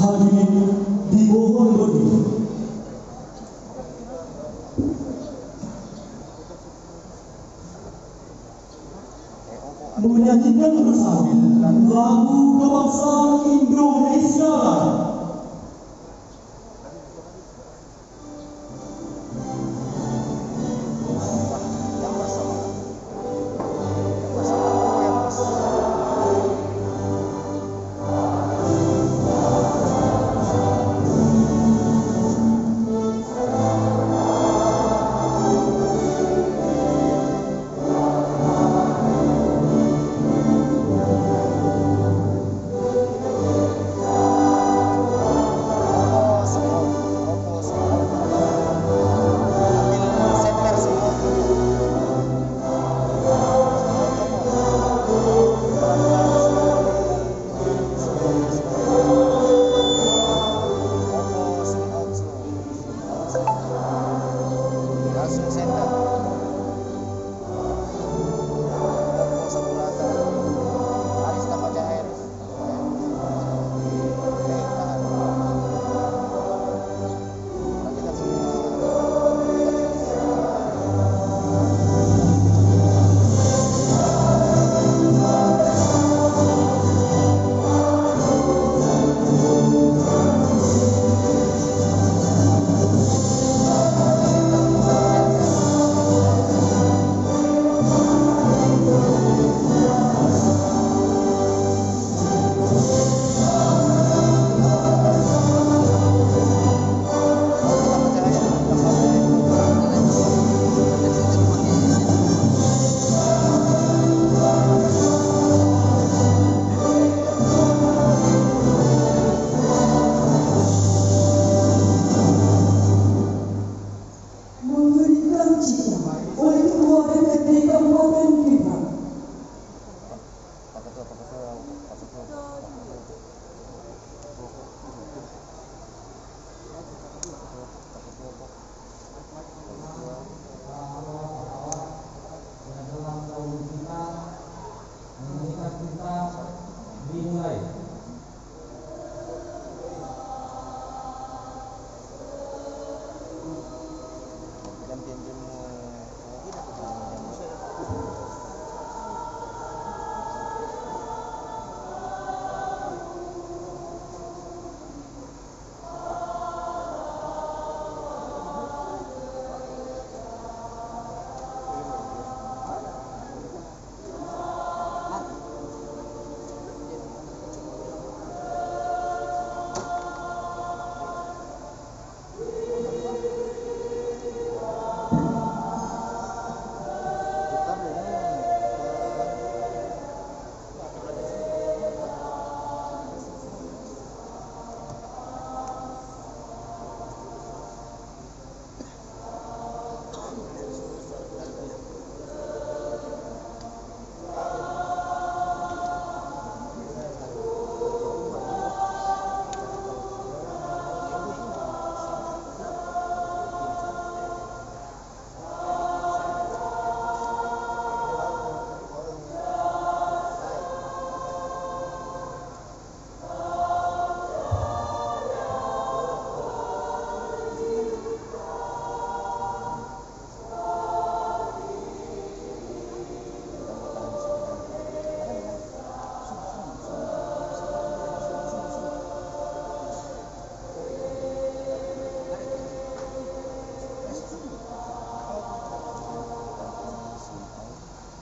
Hadirin dimohon berdiri. Menyanyikan bersama lagu kebangsaan Indonesia.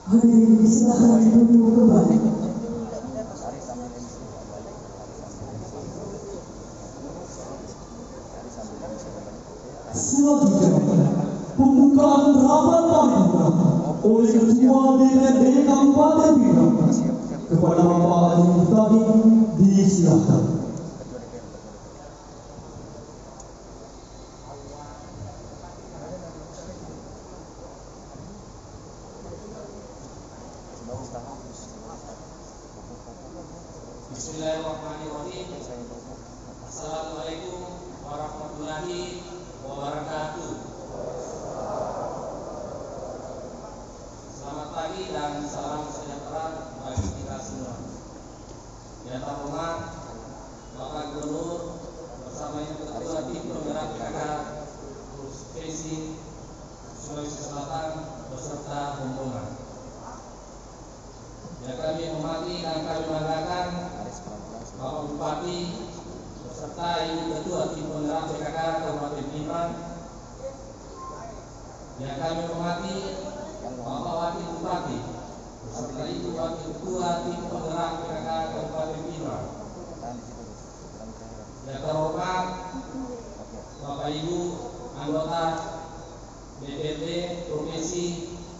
Hadirin silakan duduk kembali. Selanjutnya, pembukaan rapat paripurna oleh Ketua DPRD Kabupaten Pinang kepada Bapak Haji Muhtadi disilakan. Bismillahirrahmanirrahim. Assalamualaikum warahmatullahi wabarakatuh. Selamat pagi dan salam sejahtera bagi kita semua. Yang terhormat Bapak Gubernur bersama Ibu Ketua Tim Penggerak PKK Provinsi Sulawesi Selatan beserta rombongan. Yang kami hormati dan kami banggakan Bapak Bupati beserta Ibu Ketua Tim Penggerak PKK Kabupaten Pinang. Yang kami hormati Bapak Wakil Bupati beserta Ibu Wakil Ketua Tim Penggerak PKK Kabupaten Pinang. Yang terhormat Bapak Ibu anggota DPRD Provinsi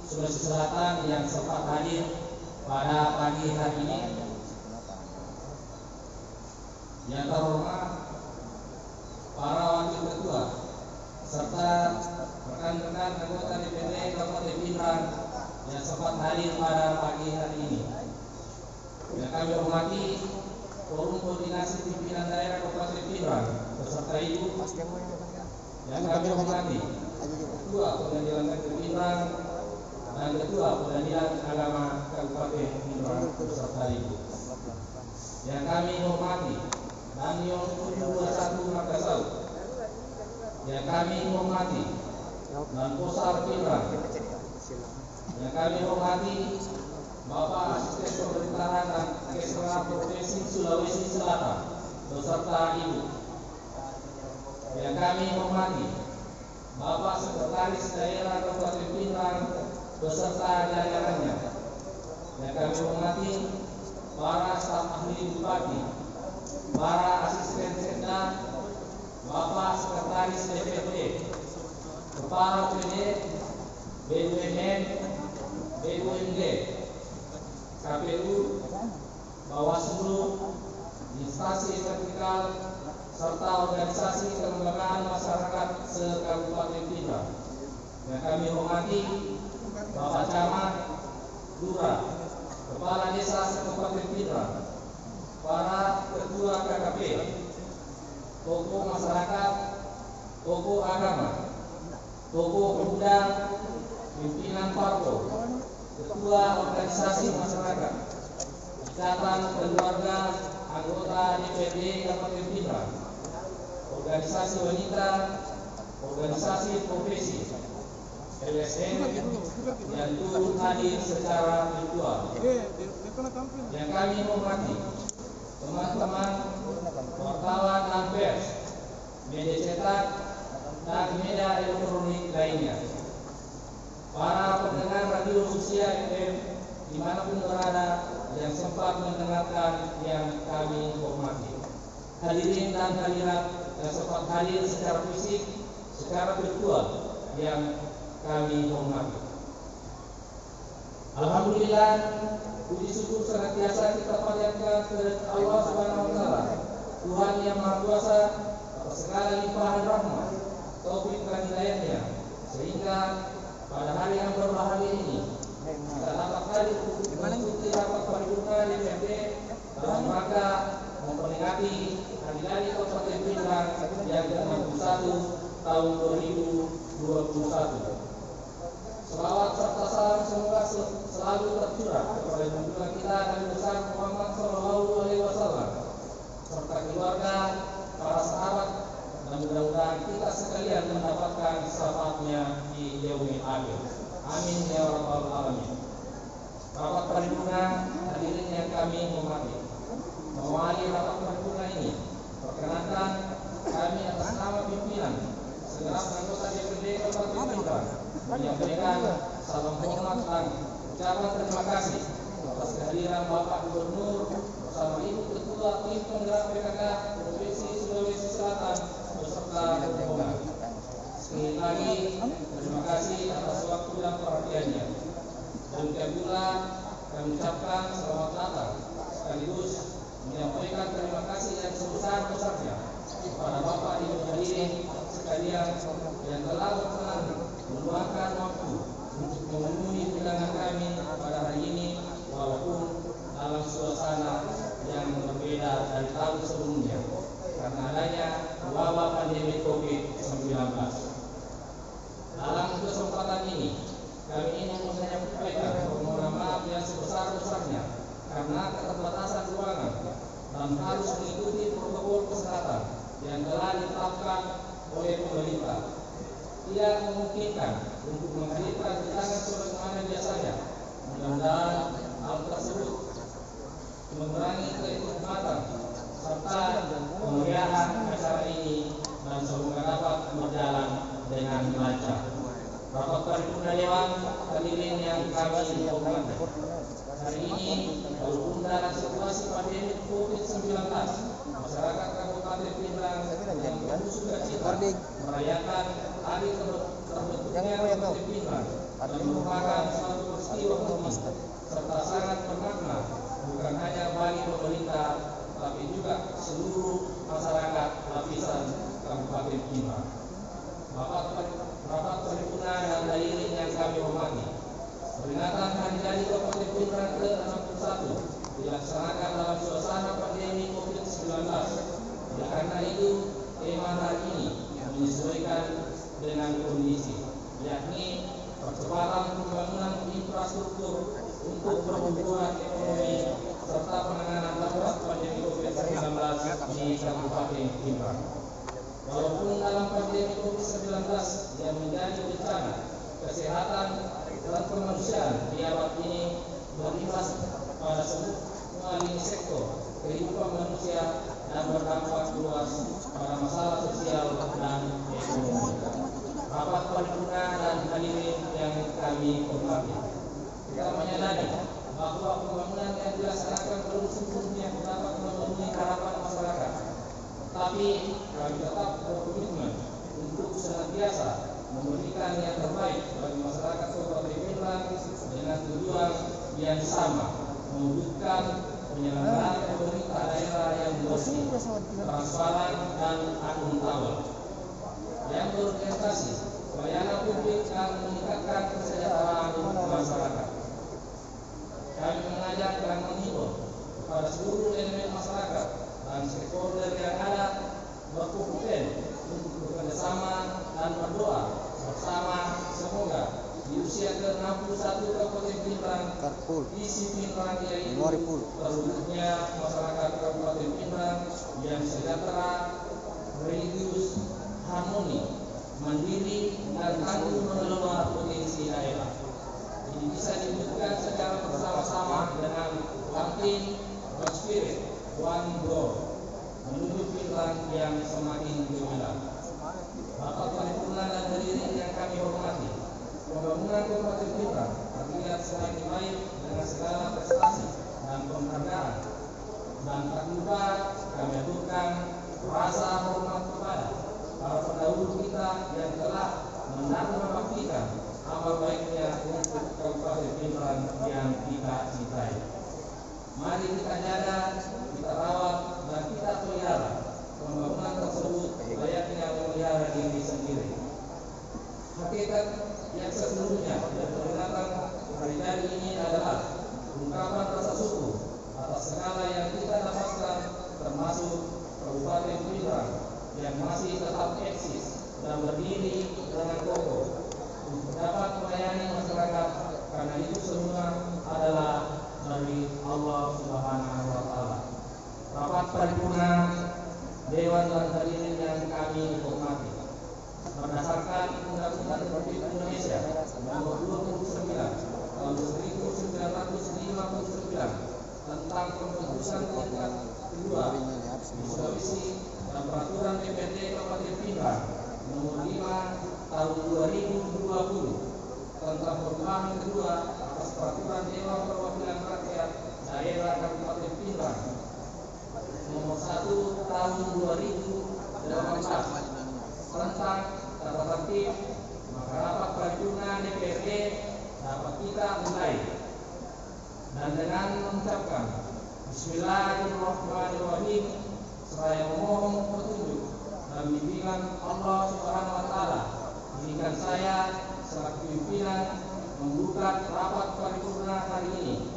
Sulawesi Selatan yang sempat hadir pada pagi hari ini. Yang terhormat para wakil ketua serta rekan-rekan anggota DPRD Kabupaten Pinang yang sempat hadir pada pagi hari ini. Yang kami hormati Forum Koordinasi Pimpinan Daerah Kabupaten Pinang beserta Ibu. Yang kami hormati Ketua Pengadilan Negeri Pinang dan Ketua Pengadilan Agama Kabupaten Pinang beserta Ibu. Yang kami hormati Danio 21 Makassar. Yang kami hormati dan Posar Pinang. Yang kami hormati Bapak Asisten Pemerintahan dan Kesra Provinsi Sulawesi Selatan beserta Ibu. Yang kami hormati Bapak Sekretaris Daerah Kabupaten Pinang beserta jajarannya. Yang kami hormati para staf ahli bupati, para asisten sekda, Bapak Sekretaris DPRD, Kepala PD, BUMN, BUMD, KPU, Bawaslu, instansi vertikal, serta organisasi kelembagaan masyarakat se-Kabupaten Pinang. Yang kami hormati Bapak Camat, Lurah, Kepala Desa se-Kabupaten Pinang, para ketua KKP, tokoh masyarakat, tokoh agama, tokoh pemuda, pimpinan parpol, ketua organisasi masyarakat, ikatan keluarga, anggota DPRD Kabupaten Pinang, organisasi wanita, organisasi profesi, LSM yang turut hadir secara virtual. Yang kami hormati teman-teman wartawan dan pers, media cetak dan media elektronik lainnya, para pendengar radio Susia FM dimanapun berada yang sempat mendengarkan yang kami hormati, hadirin dan hadirat yang sempat hadir secara fisik, secara virtual yang kami hormati. Alhamdulillah, puji syukur senantiasa kita panjatkan kepada Allah Subhanahu wa taala, Tuhan yang Maha Kuasa atas segala limpahan rahmat, taufik dan hidayahnya, sehingga pada hari yang berbahagia ini kita dapat hadir untuk mengikuti rapat paripurna DPRD dalam rangka memperingati Hari Jadi Kabupaten Pinang yang ke-61 tahun 2021. Selawat serta salam semoga selalu tercurah kepada junjungan kita Nabi besar Muhammad SAW serta keluarga, para sahabat, dan mudah-mudahan kita sekalian mendapatkan syafaatnya di yaumil akhir. Amin ya rabbal alamin. Rapat paripurna hadirin yang kami hormati, mewakili rapat paripurna ini, perkenankan kami atas nama pimpinan segenap anggota DPRD Kabupaten Pinang menyampaikan salam hormat dan ucapan mengucapkan terima kasih atas kehadiran Bapak Gubernur bersama Ibu Ketua Tim Penggerak PKK Provinsi Sulawesi Selatan beserta rombongan. Sekali lagi terima kasih atas waktu dan perhatiannya. Demikian pula kami ucapkan selamat datang sekaligus menyampaikan terima kasih yang sebesar-besarnya kepada Bapak Ibu hadirin sekalian yang telah berkenan meluangkan waktu untuk memenuhi undangan kami pada hari ini, walaupun dalam suasana yang berbeda dari tahun sebelumnya karena adanya wabah pandemi COVID-19. Dalam kesempatan ini kami ingin menyampaikan permohonan maaf yang sebesar-besarnya karena keterbatasan ruangan dan harus mengikuti protokol kesehatan yang telah ditetapkan oleh pemerintah. Tidak memungkinkan untuk menghadirkan kedatangan sebagaimana biasanya. Mudah-mudahan hal tersebut mengurangi kenikmatan serta kemeriahan acara ini dan semoga dapat berjalan dengan lancar. Rapat Paripurna Dewan hadirin yang kami hormati. Hari ini walaupun dalam situasi pandemi COVID-19, masyarakat Kabupaten Pindrang yang penuh sukacita merayakan hari terbentuknya Kabupaten Pindrang dan merupakan suatu peristiwa penting serta sangat bermakna bukan hanya bagi pemerintah tapi juga seluruh masyarakat lapisan Kabupaten Pindrang. Rapat paripurna dan hadirin yang kami hormati, peringatan Hari Jadi Kabupaten Pindrang ke-61 dilaksanakan dalam suasana pandemi COVID-19. Oleh karena itu, tema hari ini menyesuaikan dengan kondisi, yakni percepatan pembangunan infrastruktur untuk pertumbuhan ekonomi serta penanganan dampak pandemi COVID-19 di Kabupaten Pindrang. Walaupun dalam pandemi COVID-19 yang menjadi bencana kesehatan dan kemanusiaan di abad ini berimbas pada semua lini sektor kehidupan manusia dan berdampak luas pada masalah sosial dan ekonomi. Rapat paripurna dan hadirin yang kami hormati, kita menyadari bahwa pembangunan yang dilaksanakan belum sepenuhnya dapat memenuhi harapan masyarakat. Tapi kami tetap berkomitmen untuk senantiasa memberikan yang terbaik bagi masyarakat Kabupaten Pindrang dengan tujuan yang sama, mewujudkan penyelenggaraan pemerintah daerah yang bersih, transparan dan akuntabel, yang berorientasi pelayanan publik dan meningkatkan kesejahteraan masyarakat. Kami mengajak dan menghimbau kepada seluruh elemen masyarakat dan stakeholder yang ada berkompeten untuk bekerjasama dan berdoa bersama semoga di usia ke-61 Kabupaten Pindrang visi Pindrang yaitu terwujudnya masyarakat Kabupaten Pindrang yang sejahtera, religius, harmoni, mandiri dan tangguh mengelola potensi daerah. Ini bisa diwujudkan secara bersama-sama dengan one team, one spirit, one goal menuju Pindrang yang semakin gemilang. Rapat paripurna dan hadirin yang kami hormati, pembangunan Kabupaten Pindrang terlihat semakin baik dengan segala prestasi dan penghargaan. Dan tak lupa kami aturkan rasa hormat kepada para pendahulu kita yang telah membuktikan amal baiknya untuk Kabupaten Pindrang yang kita cintai. Mari kita jaga, kita rawat, dan kita pelihara pembangunan tersebut layaknya memelihara diri sendiri. Hakikat yang sesungguhnya dari peringatan hari jadi ini adalah ungkapan rasa syukur atas segala yang kita dapatkan, termasuk Kabupaten Pindrang yang masih tetap eksis dan berdiri dengan kokoh untuk dapat melayani masyarakat, karena itu semua adalah dari Allah Subhanahu wa Ta'ala. Rapat paripurna Dewan dan hadirin yang kami hormati, berdasarkan Undang-Undang Republik Indonesia Nomor 29 Tahun 1959 tentang pembentukan tingkat kedua di Sulawesi dan Peraturan DPRD Kabupaten Pindrang Nomor 5 Tahun 2020 tentang perubahan kedua atas Peraturan Dewan Perwakilan Rakyat Daerah Kabupaten Pindrang Nomor 1 Tahun 2018 tentang tata tertib, maka rapat paripurna DPRD dapat kita mulai. Dan dengan mengucapkan Bismillahirrahmanirrahim, saya memohon petunjuk dan bimbingan Allah Subhanahu wa taala. Izinkan saya selaku pimpinan membuka rapat paripurna hari ini,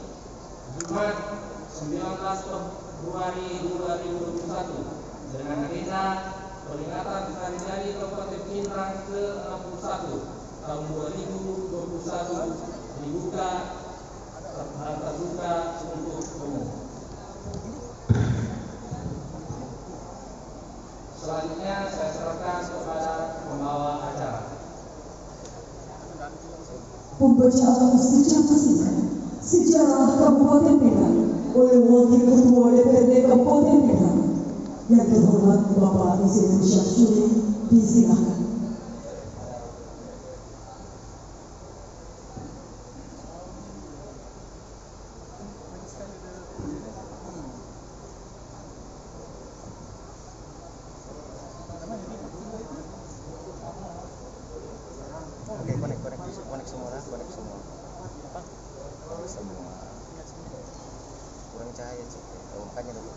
Jumat 19 Februari 2021 dengan agenda peringatan Hari Jadi Kabupaten Pindrang ke-61 tahun 2021 dibuka dan terbuka untuk umum. Selanjutnya saya serahkan kepada pembawa acara. Pembacaan sejarah Kabupaten Pindrang oleh Wakil Ketua DPRD Kabupaten Pindrang yang terhormat Bapak Insinyur Syamsuddin, disilakan. Oke, connect semua. Kurang cahaya sih. Oh, makanya dulu.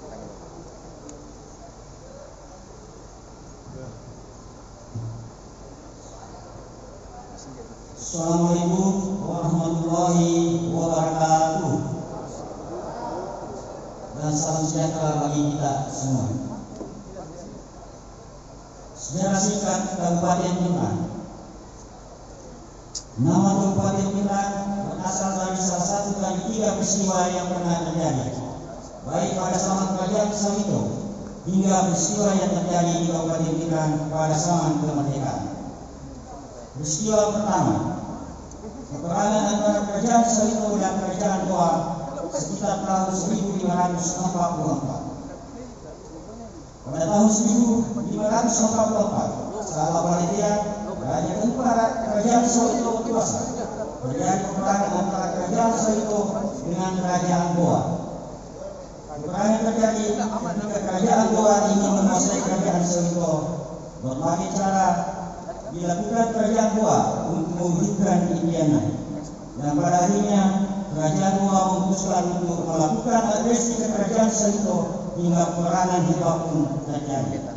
Assalamualaikum warahmatullahi wabarakatuh. Dan salam sejahtera bagi kita semua. Sejarah singkat Kabupaten Pindrang. Nama Kabupaten Pindrang berasal dari salah satu dari 3 peristiwa yang pernah terjadi, baik pada zaman Kerajaan Sawito hingga peristiwa yang terjadi di Kabupaten Pindrang pada zaman kemerdekaan. Peristiwa pertama, peperangan antara Kerajaan Sawito dan Kerajaan Goa sekitar tahun 1544. Pada tahun 1544, setelah Paletian, Raja Tengkorak Kerajaan Sawito berkuasa, terjadi peperangan antara Kerajaan Sawito dengan Kerajaan Goa. Peperangan terjadi ketika Kerajaan Goa ingin menguasai Kerajaan Sawito. Berbagai cara dilakukan Kerajaan Goa untuk mewujudkan impiannya, dan pada akhirnya Kerajaan Goa memutuskan untuk melakukan agresi ke Kerajaan Sawito hingga peperangan hebat pun terjadi.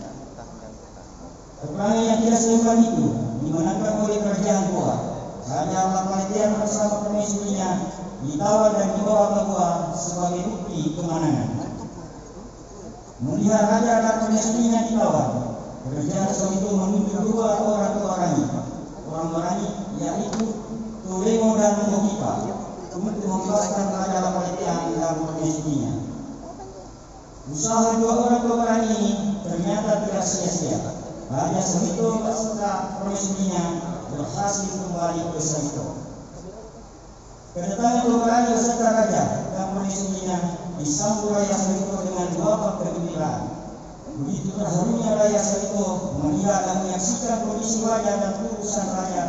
Peperangan yang tidak seimbang itu dimenangkan oleh Kerajaan Goa. Raja Paletian bersama permaisurinya ditawan dan dibawa ke Goa sebagai bukti kemenangan. Melihat raja dan permaisurinya ditawan, Kerajaan Sawito menunjuk 2 orang orangnya, yaitu Tulemo dan Mokipa, untuk membebaskan Raja Paletian dan permaisurinya. Usaha 2 orang ini ternyata tidak sia-sia. Raja Sawito beserta permaisurinya berhasil kembali ke Sawito. Kedatangan 2 orang beserta raja dan permaisurinya disambut Raja Sawito dengan wabah kegembiraan. Begitu terharunya Raja Sawito melihat dan menyaksikan kondisi wajah dan tubuhan raja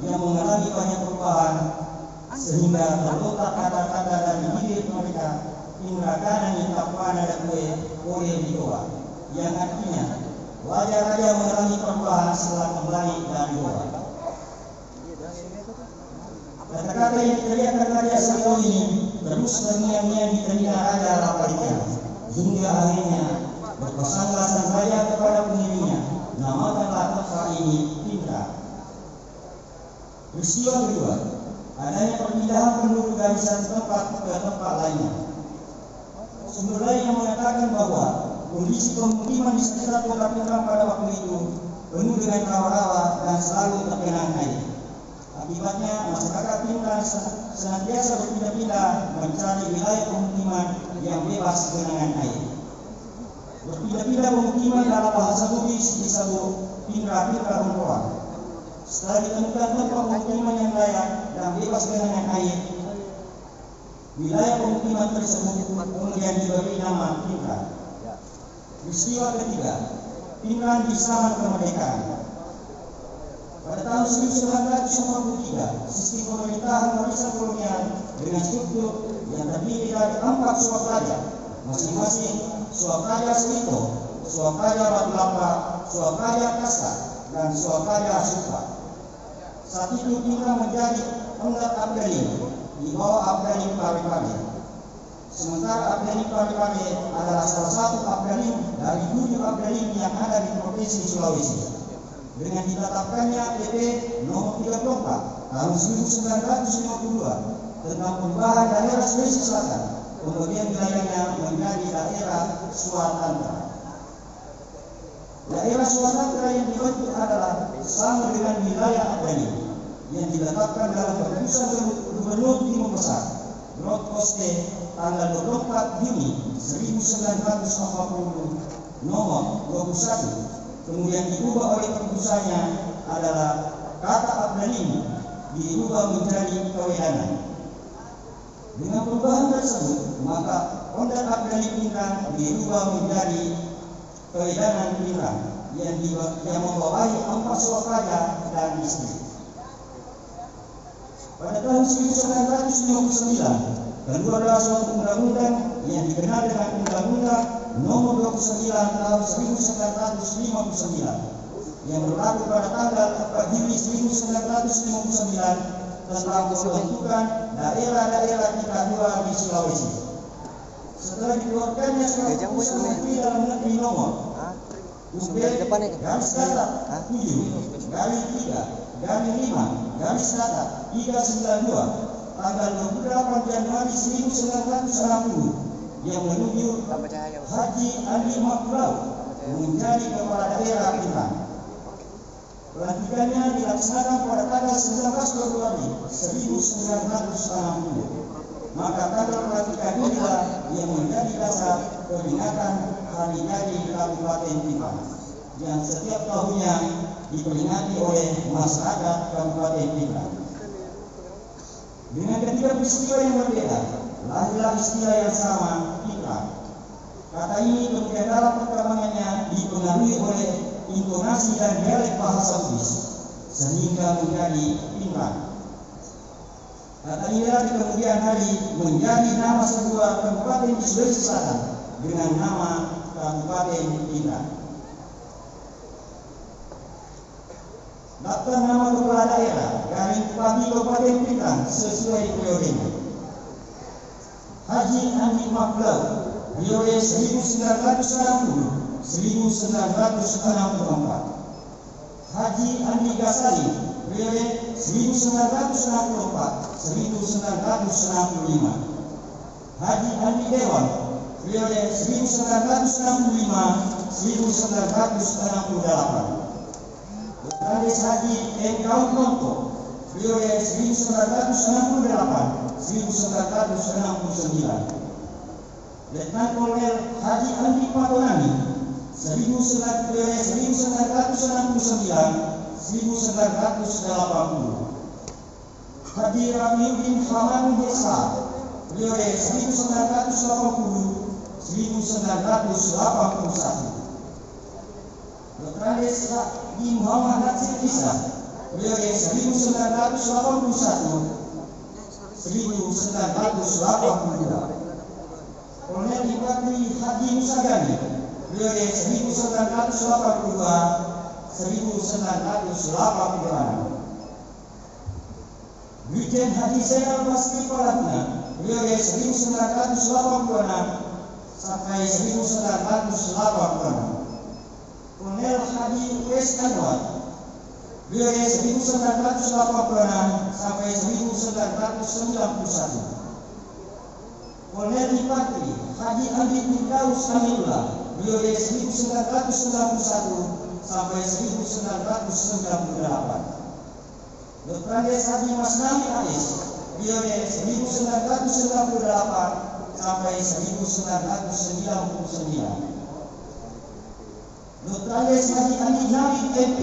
yang mengalami banyak perubahan, sehingga terletak kata-kata dari bibir mereka, "Pindrakanan yang tak pada kue oleh Goa," yang artinya wajah raja mengalami perubahan setelah kembali dari Goa. Kata-kata yang diteriakkan Raja Sawito ini terus terngiang-ngiang di telinga Raja Paletian, hingga akhirnya berpesanlah sang raja kepada pengiringnya, "Namakanlah tempat ini Pindrang." Peristiwa kedua, adanya perpindahan penduduk dari satu tempat ke tempat lainnya. Sumber lain yang mengatakan bahwa kondisi pemukiman di sekitar kota Pindrang pada waktu itu penuh dengan rawa-rawa dan selalu tergenang air. Akibatnya masyarakat Pindrang senantiasa berpindah-pindah mencari wilayah pemukiman yang bebas genangan air. Berpindah-pindah pemukiman dalam bahasa Bugis disebut pindah-pindah. Setelah ditemukan tempat pemukiman yang layak dan bebas genangan air, wilayah pemukiman tersebut kemudian diberi nama Pindrang. Peristiwa ketiga, Pindrang di zaman kemerdekaan. Pada tahun 1943, sistem pemerintahan warisan kolonial dengan struktur yang terdiri dari 4 swakaja, masing-masing swakaja Selito, swakaja Batu-Lapa, swakaja Kasta, dan swakaja Supa. Saat itu kita menjadi Ondat Abdali di bawah Abdali Pare-Pare. Sementara Abdali Pare-Pare adalah salah satu Abdali dari 7 Abdali yang ada di Provinsi Sulawesi. Dengan ditetapkannya PP nomor 34 tahun 1952 tentang perubahan daerah Sulawesi Selatan, pembagian wilayahnya menjadi daerah Sumatera. Daerah Sumatera yang dibentuk adalah sama dengan wilayah Abdali yang diletakkan dalam keputusan Gubernur Timur Besar Road Koste tanggal 24 Juni 1940 nomor 21, kemudian diubah oleh keputusannya adalah kata Abdali diubah menjadi Kewedanan. Dengan perubahan tersebut, maka Ondat Abdali Pinrang diubah menjadi Kewedanan Pinrang yang membawahi 4 swakaja dan distrik. Pada tahun 1959, keluarlah suatu undang-undang yang dikenal dengan Undang-Undang Nomor 29 Tahun 1959 yang berlaku pada tanggal 4 Juli 1959 tentang pembentukan daerah-daerah tingkat 2 di Sulawesi. Setelah dikeluarkannya surat keputusan Menteri Dalam Negeri nomor UB garis datar 7 garis 3 garis 5 garis datar 392 tanggal 28 Januari 1960 yang menuju Haji Andi Maklau menjadi kepala daerah Pinrang. Pelantikannya dilaksanakan pada tanggal 19 Februari 1960. Maka tanggal pelantikan inilah yang menjadi dasar peringatan hari jadi Kabupaten Pinrang yang setiap tahunnya diperingati oleh masyarakat Kabupaten Pinrang. Dengan ketiga peristiwa yang berbeda, lahirlah istilah yang sama, Pinrang. Kata ini kemudian dalam perkembangannya dipengaruhi oleh intonasi dan dialek bahasa Bugis sehingga menjadi Pinrang. Kata inilah di kemudian hari menjadi nama sebuah kabupaten di Sulawesi Selatan dengan nama Kabupaten Pinrang. Daftar nama kepala daerah garing Bupati Kabupaten Pinrang sesuai periodenya. Haji Andi Maklau, periode 1960-1964. Haji Andi Gasali, periode 1964-1965. Haji Andi Dewan, periode 1965-1968. Dr. Haji M. Daud Nonto, periode 1968-1969. Letnan Kolonel Haji Andi Patonani, periode 1969-1980. Haji Ramiuddin Hamam Desa, periode 1980-1981. Dr. Haji Muhammad Nasir Isa, periode 1981-1982. Kolonel Infantri Haji Musa Gani, periode 1982-1986. Brigjen Haji Zainal Basri Palatna, periode 1982-1986. Kolonel Haji Wes Anwar, periode 1986-1991. Kolonel Infantri Haji Andi Firdaus Amirullah, periode 1991-1998. Dr. Haji Masnami Ais, periode 1988-1999. Dr. Haji Andi Nabi MP,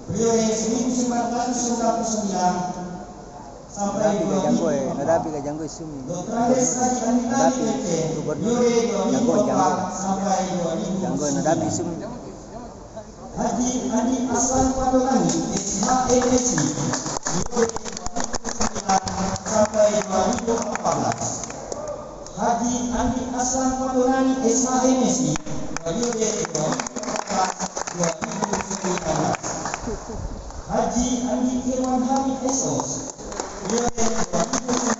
periode 1999-2004. Nadapi ka janggo sumi. Dr. Haji Andi Nabi MP, periode 2004-2005. Janggo nadapi sumi. Haji Andi Aslan Patolani SHMSI sampai 2014. Haji Andi Aslan Patolani SHMSI periode 2014-2019. Haji Andi Irwan Hamid SOS periode 2019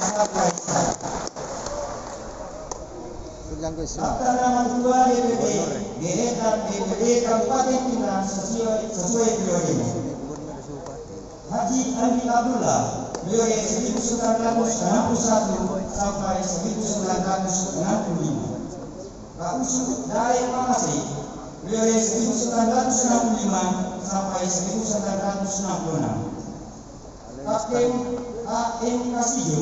sampai sekarang. Daftar nama ketua DPD dan DPD Kabupaten Pinang sesuai periodenya. Haji Andi Abdullah periode 1961 sampai 1965. Pak Usut Dae Mamase periode 1965 sampai 1966. Kapten A.M. Kasijo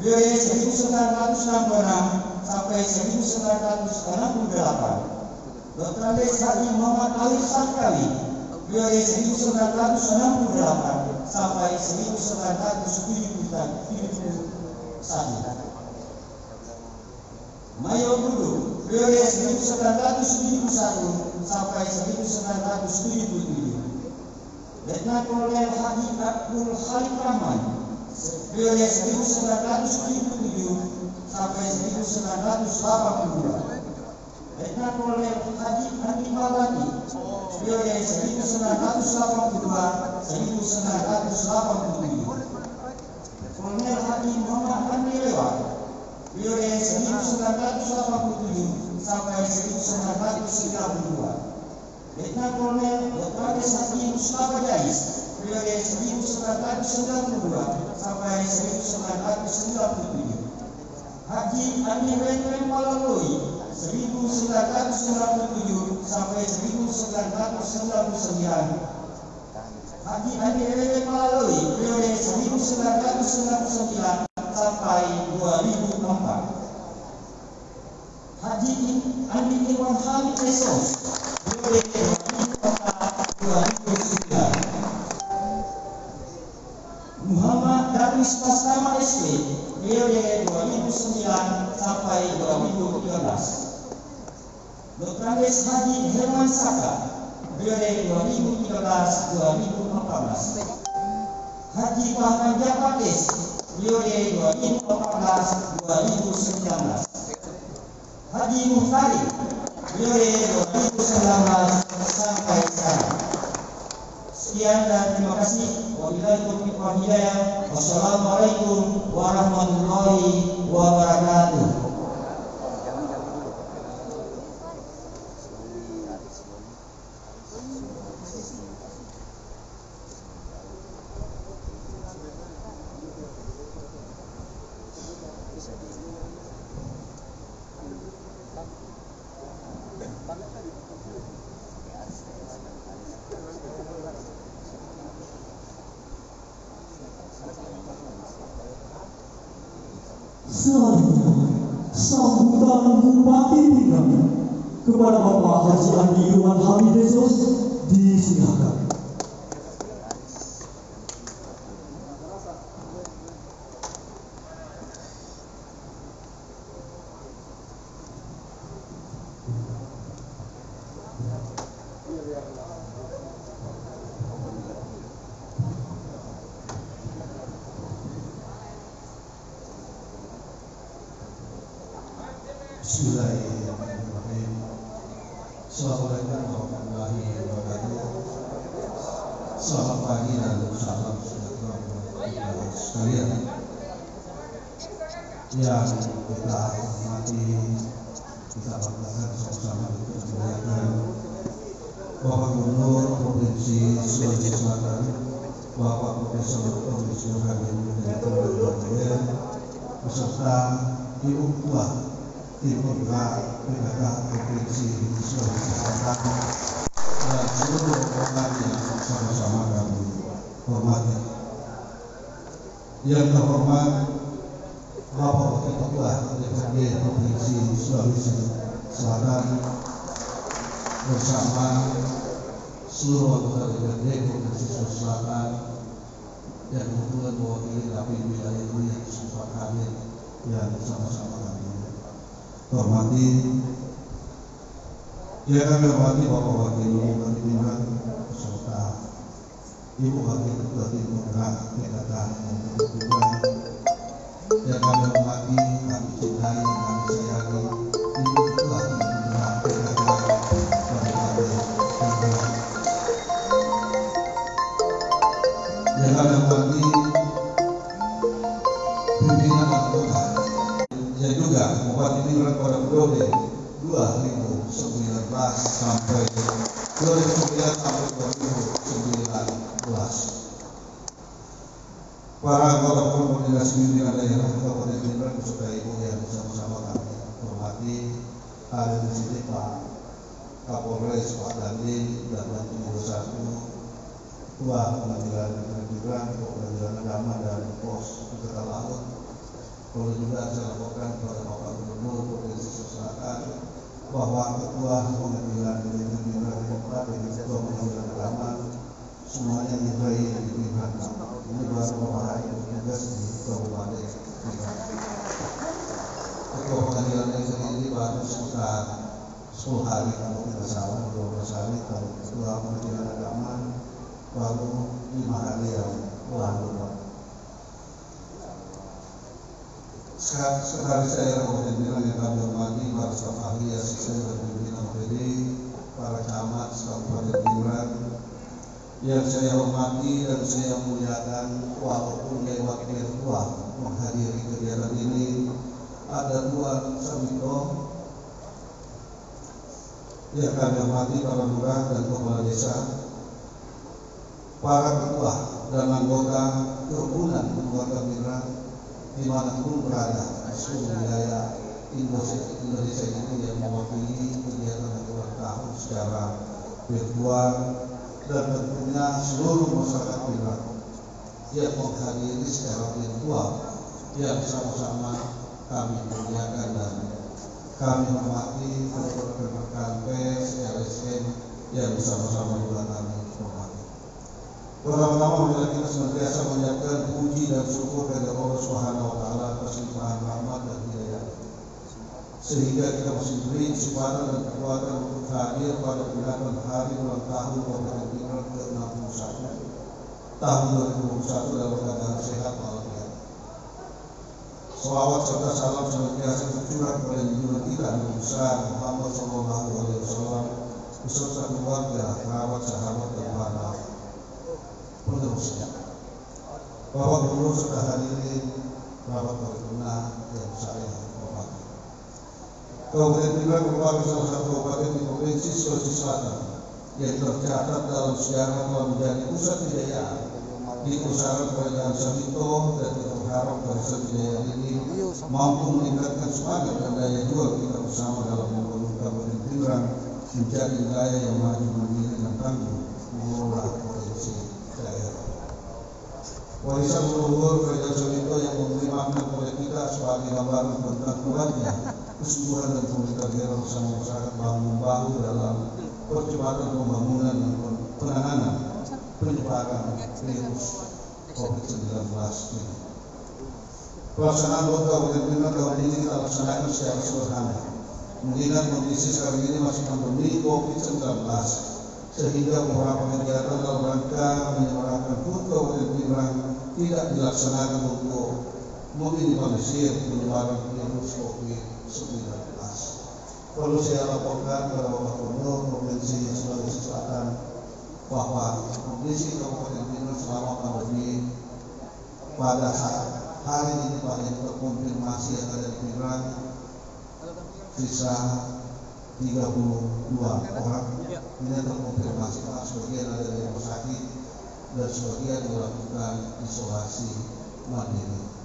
periode 1966 sampai 1968. Dr. Andes Haji Muhammad Alif Safkawi periode 1968 sampai 1971. Mayor Dudu periode 1971 sampai 1977. Letnan Kolonel Haji Abdul Khalid Rahman periode 1977 sampai 1982. Letnan Kolonel Haji Andi Mawati periode 1982 1987. Kolonel Haji Muhammad Andi Lewa periode 1987 sampai 1992. Letnan Kolonel Dr. Haji Mustafa Jais periode 1992 sampai 1997. Haji Andi Rendren Palaloi 1997 sampai 1999. Haji Andi Rendren Palaloi periode 1999 sampai 2004. Haji Andi Irwan Hamid SOS periode 2009. Muhammad Darwis Pastama SP periode 2009 sampai 2013. Dr. Andes Haji Herman Saka periode 2013-2014. Haji Bahman Japates periode 2014-2019. Haji Muhtari periode 2019 sampai sekarang. Sekian dan terima kasih. Wabillahi taufiq wal hidayah. Wassalamualaikum warahmatullahi wabarakatuh. Selanjutnya, sambutan Bupati Pinang kepada Bapak Haji Andi Irwan Hamid SOS disilakan. Bismillahirrahmanirrahim. Assalamualaikum warahmatullahi wabarakatuh. Selamat pagi dan salam sejahtera untuk sekalian. Yang kita hormati, kita banggakan sama-sama untuk memuliakan Bapak Gubernur Provinsi Sulawesi Selatan, Bapak Profesor Dr. Wisnu Hamid Mendagri, beserta Ibu Ketua Tim PKK Provinsi Sulawesi Selatan dan seluruh orang yang sama-sama kami hormati. Yang terhormat Bapak Wakil Ketua DPRD Provinsi Sulawesi Selatan bersama seluruh anggota DPRD Provinsi Sulawesi Selatan yang kebetulan mewakili Dapil Wilayah ini Bapak Hamid yang sama-sama kami hormati. Yang kami hormati Bapak Wakil Bupati Pindrang beserta Ibu Wakil Ketua Tim Penggerak PKK Pindrang. Yang kami hormati, kami cintai, kami sayangi Ibu Ketua Tim Penggerak PKK Kabupaten Pindrang. Yang kami hormati pimpinan anggota dan juga Bupati Pindrang pada periode 2019 sampai 2009 sampai 2019. Para anggota koordinasi pimpinan daerah Kabupaten Pindrang beserta Ibu yang bersama-sama kami hormati, ada di sini Pak Kapolres, Pak Dandim dan Bantu 1 Ketua Pengadilan Negeri Pindrang, Pengadilan Agama dan Pos Angkatan Laut. Perlu juga saya laporkan kepada Bapak Gubernur Provinsi Sulawesi Selatan bahwa Ketua Pengadilan Negeri Pindrang dan Ketua Pengadilan Agama semuanya dibayi di Pindrang. Ini baru beberapa hari bertugas di Kabupaten Pindrang. Ketua Pengadilan Negeri ini baru sekitar 10 hari kalau tidak salah, 12 hari. Kalau Ketua Pengadilan Agama baru 5 hari yang lalu. Sekretaris Daerah Kabupaten Pindrang yang kami hormati, para staf ahli, asisten dan pimpinan OPD, para camat Kabupaten Pindrang yang saya hormati dan saya muliakan, walaupun lewat virtual menghadiri kegiatan ini, ada Tuan Samito yang kami hormati, para lurah dan kepala desa, para ketua dan anggota kerukunan keluarga Pindrang dimanapun berada di seluruh wilayah Indonesia ini yang mewakili kegiatan ulang tahun secara virtual, dan tentunya seluruh masyarakat Pindrang yang menghadiri secara virtual yang sama-sama kami muliakan dan kami hormati rekan-rekan pers, LSM yang bersama-sama juga kami hormati. Pertama-tama bila kita senantiasa menyiapkan puji dan syukur kepada Allah Subhanahu wa Ta'ala atas limpahan rahmat dan hidayah, sehingga kita masih diberi kesempatan dan kekuatan untuk hadir pada peringatan hari ulang tahun Kabupaten Pindrang ke-61 tahun 2021 dalam keadaan sehat walafiat. Selawat serta salam senantiasa tercurah kepada junjungan kita Nabi besar Muhammad SAW beserta keluarga, kerabat, sahabat dan para penerusnya. Bapak Gubernur serta hadirin kerabat paripurna yang saya hormati. Kabupaten Pindrang merupakan salah satu kabupaten di Provinsi Sulawesi Selatan yang tercatat dalam sejarah telah menjadi pusat kejayaan di pusaran kerajaan Samito, dan kita berharap barisan kejayaan ini mampu meningkatkan semangat dan daya juang kita bersama dalam membangun Kabupaten Pindrang menjadi wilayah yang maju mandiri dan tangguh mengelola potensi daerah. Warisan leluhur kerajaan Samito yang memberi makna kepada kita sebagai gambaran tentang kuatnya kesungguhan dan pemerintah daerah bersama masyarakat bahu-membahu dalam percepatan pembangunan dan penanganan penyebaran virus COVID-19 ini. Pelaksanaan Kabupaten Pindrang tahun ini kita laksanakan secara sederhana, mengingat kondisi sekarang ini masih pandemi COVID-19, sehingga beberapa kegiatan dalam rangka menyemarakan HUT Kabupaten Pindrang tidak dilaksanakan untuk meminimalisir penyebaran virus COVID-19. Perlu saya laporkan kepada Bapak Gubernur Provinsi Sulawesi Selatan bahwa kondisi Kabupaten Pindrang selama pandemi pada saat hari ini Pak yang terkonfirmasi yang ada di Pindrang sisa 32 orang ini terkonfirmasi, Pak. Sebagian ada di rumah sakit dan sebagian dilakukan isolasi mandiri.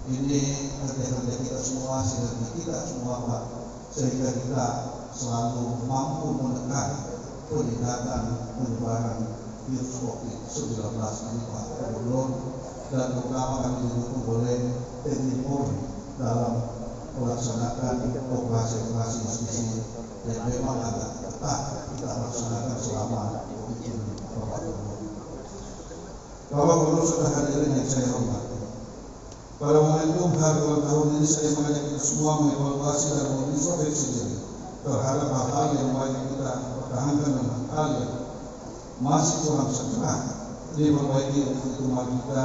Ini kerja-kerja kita semua, sinergi kita semua, Pak, sehingga kita selalu mampu menekan peningkatan penyebaran virus COVID-19 ini, Pak Gubernur, dan terutama kami didukung oleh TNI Polri dalam melaksanakan operasi-operasi justisi yang memang agak ketat kita laksanakan selama itu, Bapak Gubernur. Bapak Gubernur sudah hadirin yang saya hormati. Pada momentum hari ulang tahun ini saya mengajak kita semua mengevaluasi dan mengintrospeksi diri terhadap hal-hal yang baik kita masih kurang setengah diperbaiki untuk kita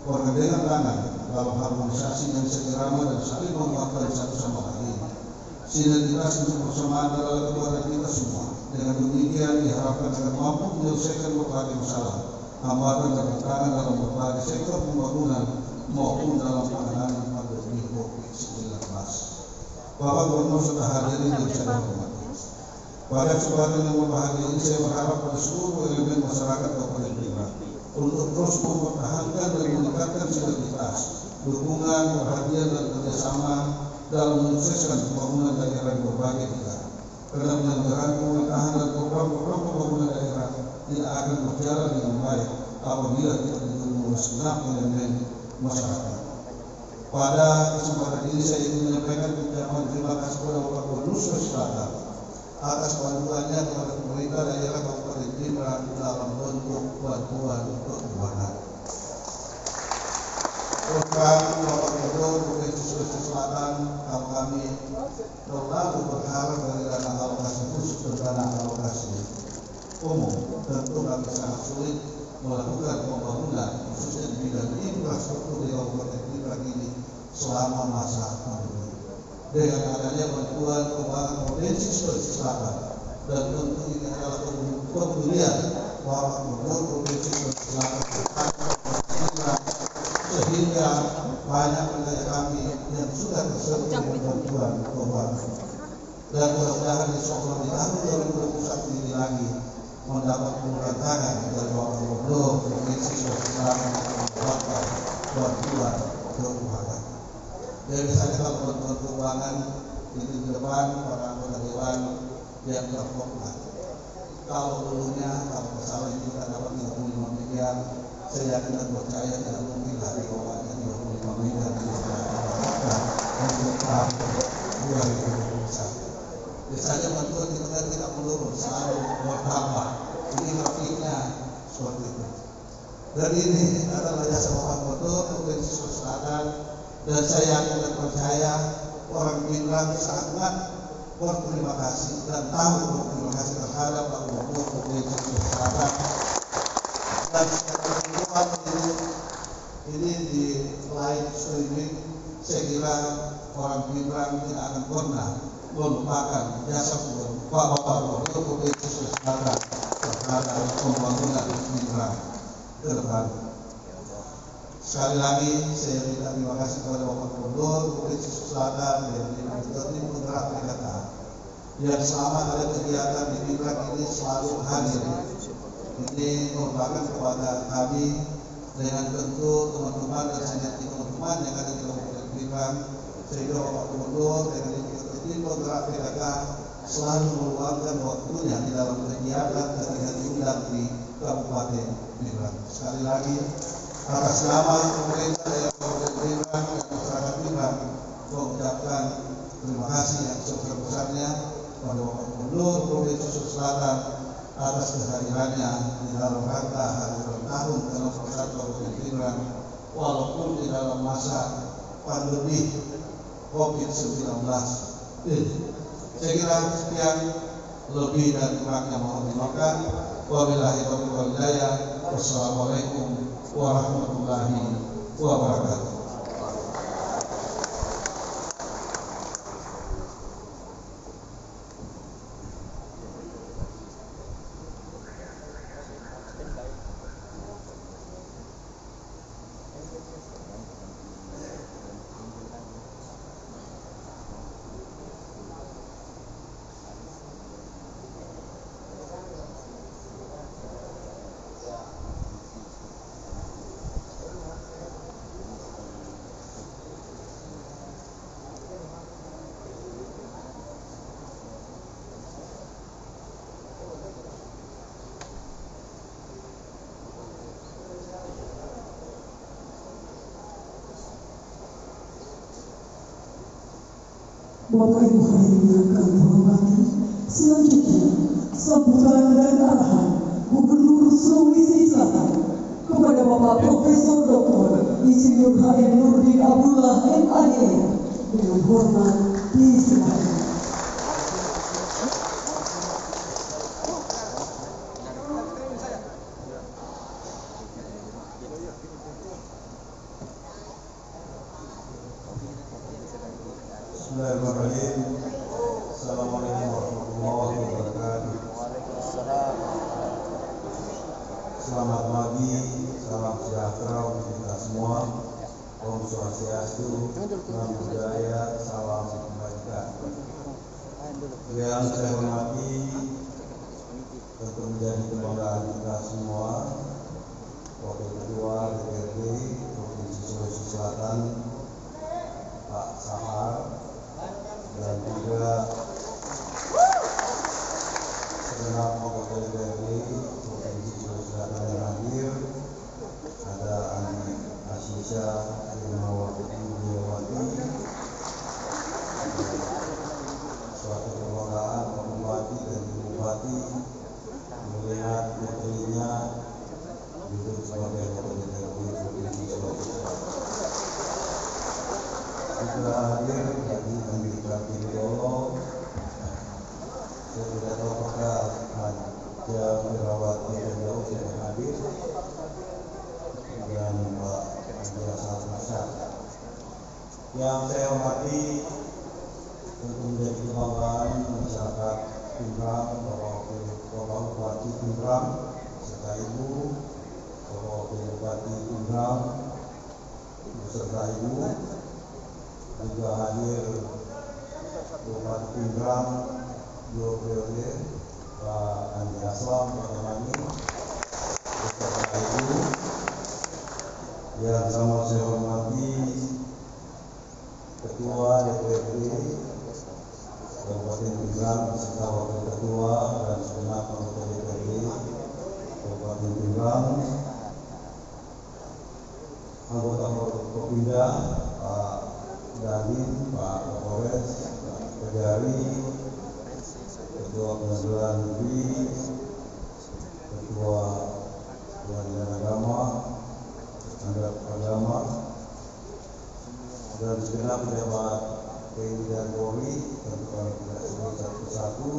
pergedean tangan dalam harmonisasi yang seirama dan saling menguatkan satu sama lain. Sinergitas untuk bersamaan adalah kepada kita semua. Dengan demikian diharapkan akan mampu menyelesaikan berbagai masalah, hambatan dan tantangan dalam berbagai sektor pembangunan maupun dalam penanganan pandemi COVID-19. Bapak Gubernur sudah hadirin yang saya hormati. Pada kesempatan yang berbahagia ini saya berharap pada seluruh elemen masyarakat Kabupaten Blitar untuk terus mempertahankan dan meningkatkan sinergitas, dukungan, perhatian dan kerjasama dalam menyukseskan pembangunan daerah di berbagai tingkat. Karena penyelenggaraan pemerintahan dan program-program pembangunan daerah tidak akan berjalan dengan baik apabila tidak mengurus segenap elemen masyarakat. Pada kesempatan ini saya ingin menyampaikan ucapan terima kasih kepada Bapak Gubernur Sulawesi Selatan atas bantuannya kepada pemerintah daerah Kabupaten Blitar dalam bentuk bantuan keuangan. Program Bapak Gubernur Provinsi Sulawesi Selatan kami selalu berharap dari dana alokasi khusus dan dana alokasi umum tentu kami sangat sulit melakukan pembangunan khususnya di bidang infrastruktur di Kabupaten Blitar ini selama masa pandemi. Dengan adanya bantuan keuangan Provinsi Sulawesi Selatan dan tentu ini adalah pemberian Bapak Gubernur Provinsi Sulawesi Selatan sehingga banyak wilayah kami yang sudah tersentuh dengan bantuan keuangan. Dan mudah-mudahan insyaallah di tahun 2021 ini lagi mendapat tangan dari Bapak Gubernur Provinsi Sulawesi Selatan mendapatkan bantuan keuangan. Jadi saya kalau bantuan keuangan itu di depan para anggota dewan yang terhormat. Kalau dulunya kalau masalah ini kita dapat 35 miliar, saya yakin dan percaya tidak mungkin lah di bawahnya 25 miliar untuk tahun 2021. Biasanya bantuan itu kan tidak menurun, selalu bertambah. Ini grafiknya seperti itu. Dan ini adalah jasa Bapak Gubernur Provinsi Sulawesi Selatan, dan saya yakin dan percaya orang Blitar sangat berterima kasih dan tahu berterima kasih terhadap Pak Gubernur Provinsi Sulawesi Selatan. Dan secara keseluruhan ini di live streaming, saya kira orang Blitar tidak akan pernah melupakan jasa Bapak Gubernur Provinsi Sulawesi Selatan terhadap pembangunan Blitar ke depan. Sekali lagi saya minta terima kasih kepada Bapak Gubernur Provinsi Sulawesi Selatan yang Tim Penggerak PKK yang selama ada kegiatan di Blitar ini selalu hadir. Ini merupakan kepada kami dengan tentu teman-teman dan sinergi teman-teman yang ada di Kabupaten Blitar, sehingga Bapak Gubernur dengan Tim Penggerak PKK selalu meluangkan waktunya di dalam kegiatan ketika diundang di Kabupaten Blitar. Sekali lagi atas nama pemerintah daerah Kabupaten Blitar dan masyarakat Blitar mengucapkan terima kasih yang sebesar-besarnya kepada Bapak Gubernur Provinsi Sulawesi Selatan atas kehadirannya di dalam rangka hari ulang tahun ke-61 Kabupaten Blitar walaupun di dalam masa pandemi COVID-19. Saya kira sekian, lebih dan kurangnya mohon dimaafkan. Wabillahi taufiq wal hidayah. Wassalamualaikum warahmatullahi wabarakatuh. Bapak Ibu hadirin yang kami hormati, selanjutnya sambutan dan arahan Gubernur Sulawesi Selatan kepada Bapak Profesor Dr. Insinyur H.M. Nurdin Abdullah MAD dengan hormat disilakan. Selamat pagi, salam sejahtera untuk kita semua. Om Swastiastu, Namo Buddhaya, salam kebajikan. Yang saya hormati, tentu menjadi kebanggaan kita semua, Wakil Ketua DPRD Provinsi Sulawesi Selatan, Pak Sahar, dan juga segenap anggota DPRD Provinsi Sulawesi Selatan yang hadir. Ada Andi Asisha, Irmawati, suatu kebanggaan Pak Bupati dan Ibu Bupati melihat putrinya duduk sebagai anggota DPRD Provinsi Sulawesi Selatan. Juga hadir dari Andika Pindolo. Saya tidak tahu apakah Haja Wirawati dan Jauh yang hadir, dan Pak Haja Salmasar. Yang saya hormati, tentu menjadi kebanggaan masyarakat Pindrang, Bapak Bupati Pindrang, serta Ibu, Bapak Bupati Pindrang, beserta Ibu, juga hadir Bupati Pindrang, dua periode, Pak Andi Aslam, Pak Temani, beserta Ibu. Yang sama saya hormati Ketua DPRD Kabupaten Pindrang beserta Wakil Ketua dan segenap anggota DPRD Kabupaten Pindrang, anggota Kopinda, Pak Danin, Pak Kapolres, Pak Kejari, Ketua Pengadilan Negeri, Ketua Pengadilan Agama, Agama, dan segenap pejabat TNI dan Polri, tentu kami tidak sebut satu persatu,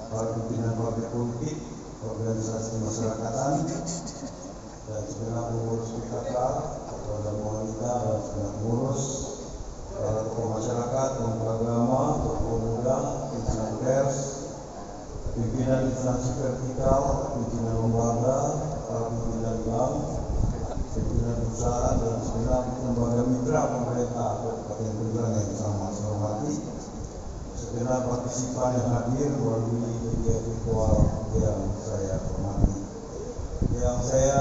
para pimpinan partai politik, organisasi masyarakatan, dan segenap pengurus PKK, kepada wanita dan segenap pengurus, para tokoh masyarakat, tokoh agama, tokoh pemuda, pimpinan pers, pimpinan instansi vertikal, pimpinan lembaga, para pimpinan bank, pimpinan perusahaan, dan segenap lembaga mitra pemerintah Kabupaten Pindrang yang sama saya hormati, segenap partisipan yang hadir melalui media virtual yang saya hormati. Yang saya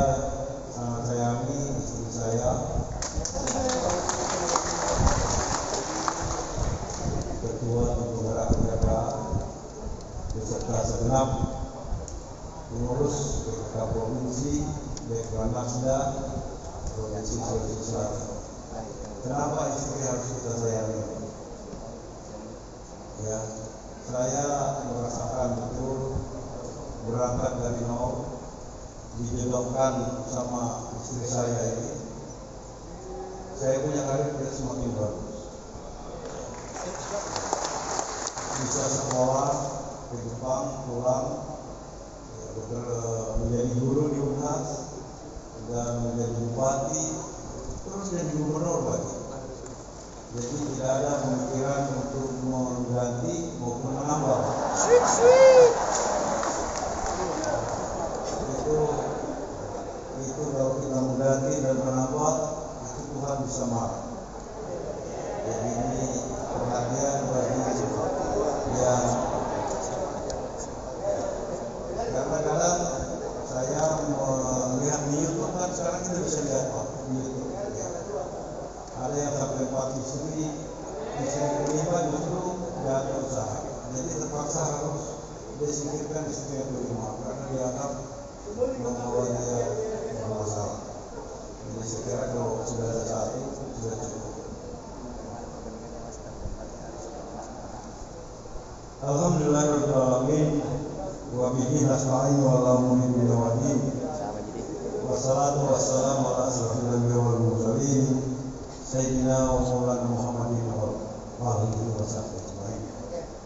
sangat sayangi istri saya, Ketua Penggerak PKK, beserta segenap pengurus PKK Provinsi, Dekranasda Provinsi Sulawesi Selatan. Kenapa istri harus kita sayangi? Ya, saya merasakan betul berangkat dari nol, dijodohkan sama istri saya ini. Saya punya karir tidak semakin bagus. Bisa sekolah ke Jepang, pulang, menjadi guru di UNHAS, dan menjadi bupati, terus jadi gubernur lagi. Jadi tidak ada pemikiran untuk mengganti maupun menambah. Itu kalau kita mengganti dan menambah, itu Tuhan bisa marah. Jadi ini perhatian bagi yang kadang-kadang saya melihat di YouTube kan sekarang kita bisa lihat di YouTube. Ada yang sampai 4 istri kelima justru tidak ada usaha. Jadi terpaksa harus disingkirkan istri yang kelima karena dianggap membawa dia bermasalah. Jadi saya kira kalau sudah ada satu sudah cukup. Alhamdulillahirabbil alamin. Wa bihi nasta'in wa la mulki illa wahdin. Wassalatu wassalamu ala asyrafil anbiya'i wal mursalin sayyidina wa maulana Muhammadin wa alihi wa sahbihi ajma'in.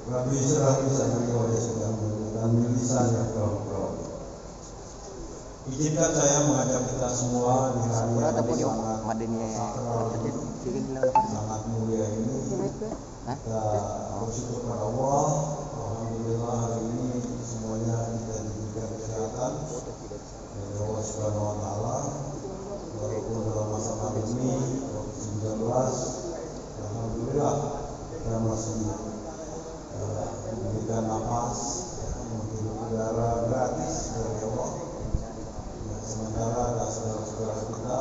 Rabbi shrah li sadri wa yassir li amri wa hlul 'uqdatam min lisani. Izinkan saya mengajak kita semua di hari yang sangat mulia ini. Kita bersyukur kepada Allah. Alhamdulillah hari ini semuanya kita diberikan kesehatan. emas, menghirup udara gratis dari Allah. Ya, sementara ada saudara-saudara kita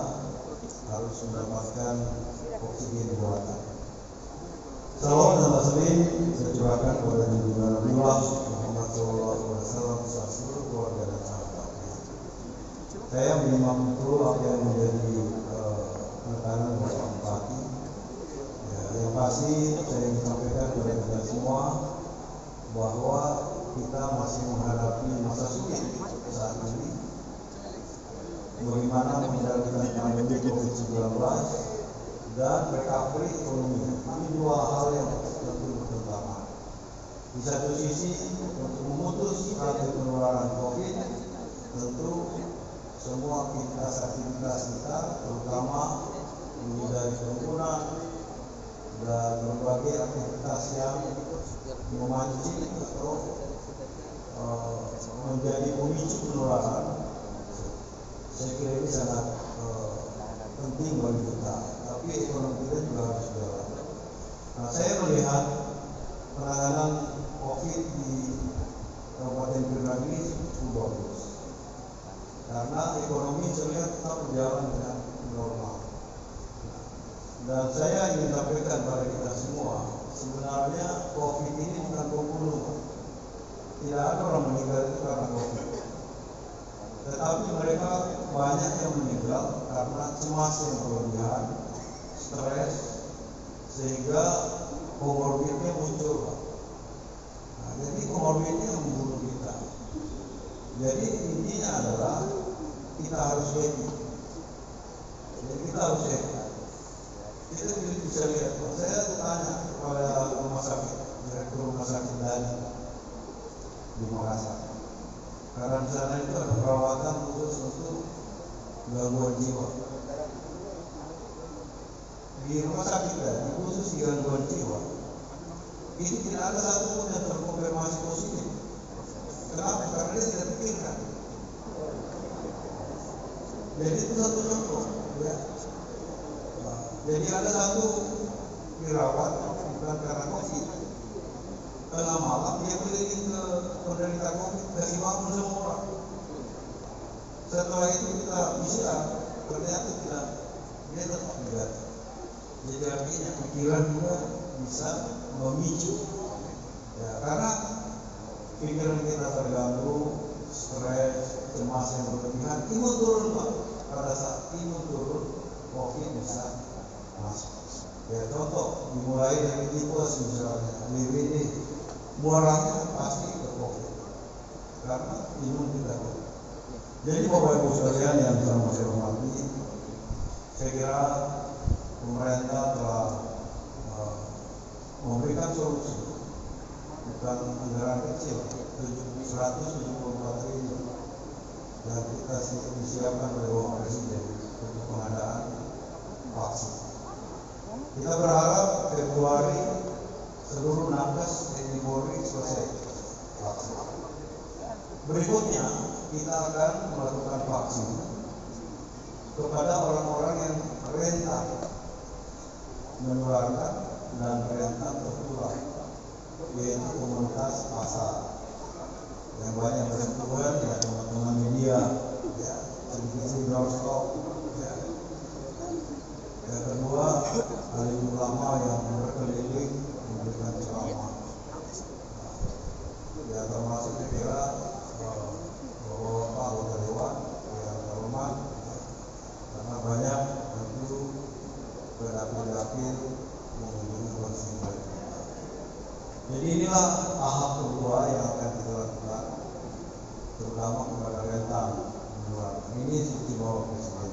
harus mendapatkan oksigen buatan. Salawat dan taslim saya curahkan kepada junjungan Nabiullah Muhammad SAW beserta seluruh keluarga dan sahabatnya. Saya menyimak betul apa yang menjadi penekanan Bapak Bupati. Ya, yang pasti saya ingin sampaikan kepada kita semua bahwa kita masih menghadapi masa sulit saat ini. Bagaimana mengendalikan pandemi COVID-19 dan recovery ekonomi. Ini dua hal yang tentu bertentangan. Di satu sisi untuk memutus rantai penularan COVID, tentu semua aktivitas kita, terutama mulai dari kerumunan dan berbagai aktivitas yang memancing atau menjadi pemicu penularan, saya kira ini sangat penting bagi kita. Tapi ekonomi kita juga harus jalan. Nah, saya melihat penanganan COVID di Kabupaten Pirang ini cukup bagus, karena ekonomi terlihat tetap berjalan dengan normal. Dan saya ingin sampaikan pada kita semua, sebenarnya COVID ini bukan pembunuh. Tidak ada orang meninggal itu karena COVID. Tetapi mereka banyak yang meninggal karena cemas yang berlebihan, stres, sehingga komorbidnya muncul. Nah, jadi komorbidnya membunuh kita. Jadi intinya adalah kita harus happy. Jadi kita harus happy. Kita bisa lihat. Saya tanya kepada rumah sakit, direktur rumah sakit di Makassar. Karena di sana itu ada perawatan khusus untuk gangguan jiwa. Di rumah sakit khusus di gangguan jiwa, itu tidak ada satupun yang terkonfirmasi positif. Kenapa? Karena dia tidak pikirkan. Jadi itu satu contoh. Ya. Jadi ada satu dirawat bukan karena COVID. Tengah malam dia keliling ke penderita COVID, kasih bangun semua orang. Setelah itu kita bisa, ternyata tidak, dia tetap tidak. Jadi artinya pikiran juga bisa memicu. Ya, karena pikiran kita terganggu, stres, cemas yang berlebihan, imun turun Pak. Pada saat imun turun, COVID bisa masuk. Ya contoh, dimulai dari tipes misalnya, DBD, muaranya pasti ke COVID, karena imun tidak ada. Jadi Bapak Ibu sekalian yang sama saya hormati, saya kira pemerintah telah memberikan solusi, bukan anggaran kecil, 174 triliun yang kita disiapkan oleh Bapak Presiden untuk pengadaan vaksin. Kita berharap Februari seluruh nakes TNI Polri selesai vaksin. Berikutnya kita akan melakukan vaksin kepada orang-orang yang rentan menularkan dan rentan tertular, yaitu komunitas pasar yang banyak bersentuhan ya teman-teman media, ya sedikit doorstop, ya. Yang kedua, alim ulama yang berkeliling memberikan ceramah, ya termasuk saya kira Bapak anggota dewan yang terhormat, karena banyak tentu pendapil-pendapil mengunjungi konstituen. Jadi inilah tahap kedua yang akan kita lakukan, terutama kepada rentan menular. Ini instruksi Bapak Presiden.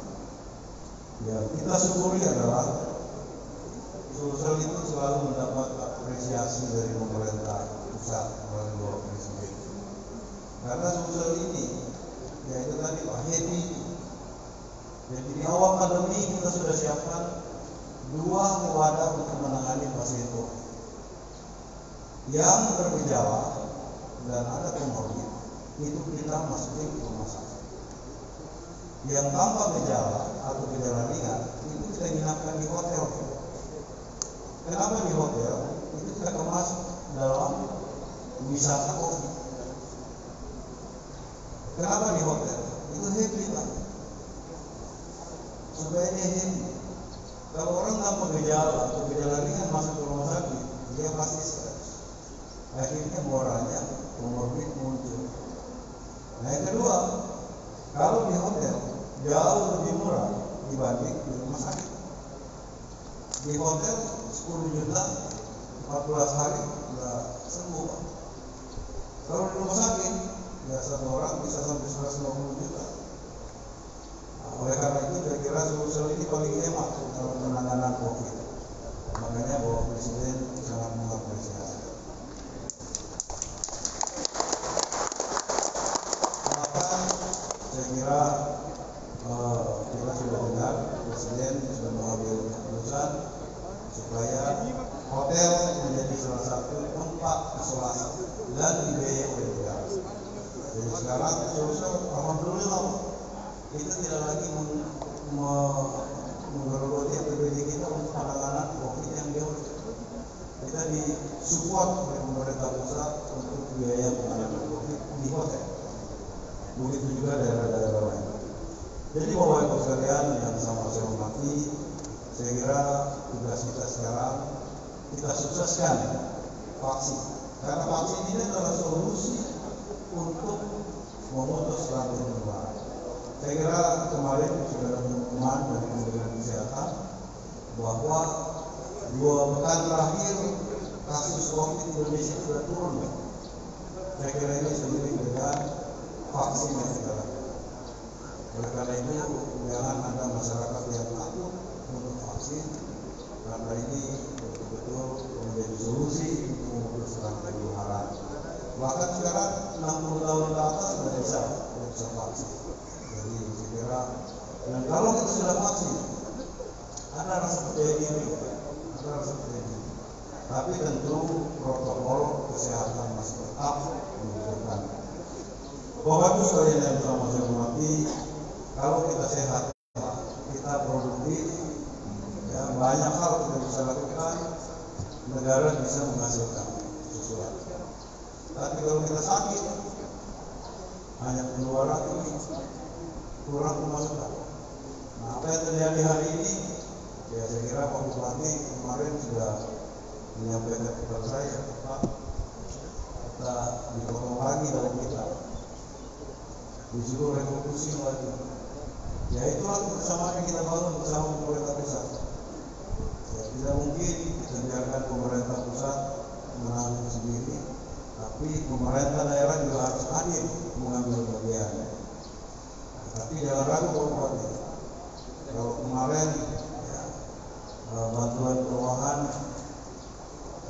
Ya, kita syukuri adalah Sulsel itu selalu mendapat apresiasi dari pemerintah pusat melalui Bapak Presiden. Karena Sulsel ini, ya itu tadi Pak Hedi. Jadi di awal pandemi kita sudah siapkan 2 wadah untuk menangani pasien COVID. Yang bergejala dan ada komorbid itu kita masukin ke rumah sakit. Yang tanpa gejala atau gejala ringan itu kita inapkan di hotel. Kenapa di hotel? Itu kita kemas dalam wisata kopi. Kenapa di hotel? Itu happy Pak. Supaya dia happy. Kalau orang tanpa gejala ringan masuk ke rumah sakit, dia pasti stres. Akhirnya moralnya komorbid muncul. Nah yang kedua, kalau di hotel jauh lebih murah dibanding di rumah sakit. Di hotel 10 juta 14 hari sudah sembuh. Kalau di rumah sakit ya satu orang bisa sampai 120 juta. Nah, oleh karena itu saya kira solusi ini paling hemat dalam penanganan COVID. Makanya Bapak Presiden sangat mengapresiasi. Maka saya kira kita sudah dengar Presiden sudah mengambil keputusan supaya hotel menjadi salah satu tempat isolasi dan dibiayai oleh negara. Jadi sekarang solusi alhamdulillah kita tidak lagi menggerogoti APBD kita untuk penanganan COVID yang jauh. Kita disupport oleh pemerintah pusat untuk biaya penanganan COVID di hotel. Begitu juga daerah-daerah lain. Jadi Bapak Ibu sekalian yang sama saya hormati, saya kira tugas kita sekarang kita sukseskan vaksin. Karena vaksin ini adalah solusi untuk memutus rantai penularan. Saya kira kemarin sudah ada pengumuman dari Kementerian Kesehatan bahwa 2 pekan terakhir kasus COVID di Indonesia sudah turun. Saya kira ini seiring dengan vaksin yang kita lakukan. Oleh karena itu jangan ada masyarakat yang takut untuk vaksin, karena ini betul-betul menjadi solusi untuk memutus rantai penularan. Bahkan sekarang 60 tahun ke atas sudah bisa vaksin. Jadi saya kira, dan kalau kita sudah vaksin, ada rasa percaya diri, tapi tentu protokol kesehatan masih tetap dibutuhkan. Bapak Ibu sekalian yang bersama saya hormati, kalau kita sehat, kita produktif, ya, banyak hal kita bisa lakukan, negara bisa menghasilkan sesuatu. Tapi kalau kita sakit, hanya pengeluaran ini kurang pemasukan. Nah, apa yang terjadi hari ini? Ya saya kira Pak Bupati kemarin sudah menyampaikan kepada saya, Pak, kita dipotong lagi dalam kita, disuruh revolusi lagi. Ya itulah kebersamaan yang kita bangun bersama pemerintah pusat. Ya, tidak mungkin kita biarkan pemerintah pusat menanggung sendiri, tapi pemerintah daerah juga harus hadir mengambil bagian. Tapi jangan ragu Pak Bupati, kalau kemarin ya, bantuan keuangan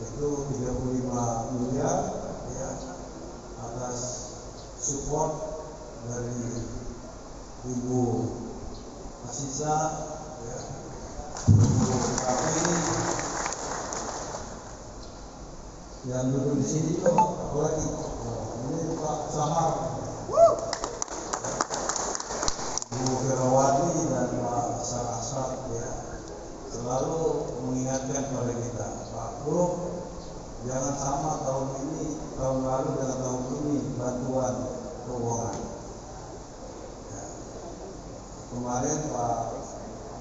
itu 35 miliar ya, atas support dari Ibu Asisa ya, Ibu Kapi yang duduk di sini juga apalagi ini Pak Sahar, Bu Ferawati dan Pak Asar ya, selalu mengingatkan kepada kita, Pak Bro, jangan sama tahun ini, tahun lalu dengan tahun ini bantuan keuangan. Ya. Kemarin Pak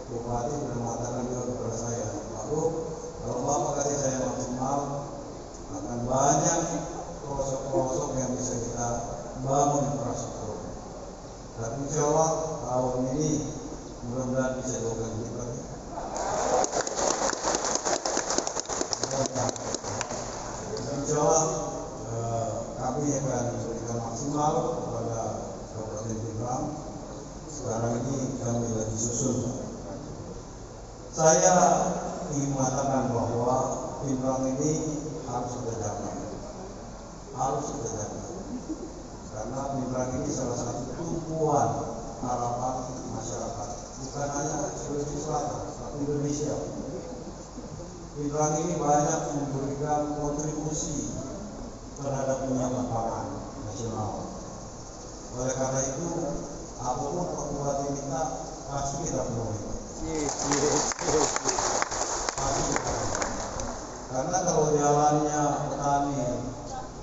Bupati sudah mengatakan juga kepada saya, Pak Bro, kalau Bapak kasih saya maksimal, akan banyak pelosok-pelosok yang bisa kita bangun infrastruktur. Dan insya Allah tahun ini mudah-mudahan bisa 2 kali lipat. Insya Allah kami akan berikan maksimal kepada Kabupaten Pindrang. Sekarang ini kami lagi susun. Saya ingin mengatakan bahwa Pindrang ini harus kita jaga. Karena Pindrang ini salah satu tumpuan harapan masyarakat, bukan hanya Sulawesi Selatan, tapi Indonesia. Pindrang ini banyak memberikan kontribusi terhadap penyiapan pangan nasional. Oleh karena itu, apapun Pak Bupati minta, pasti kita penuhi. Karena kalau jalannya petani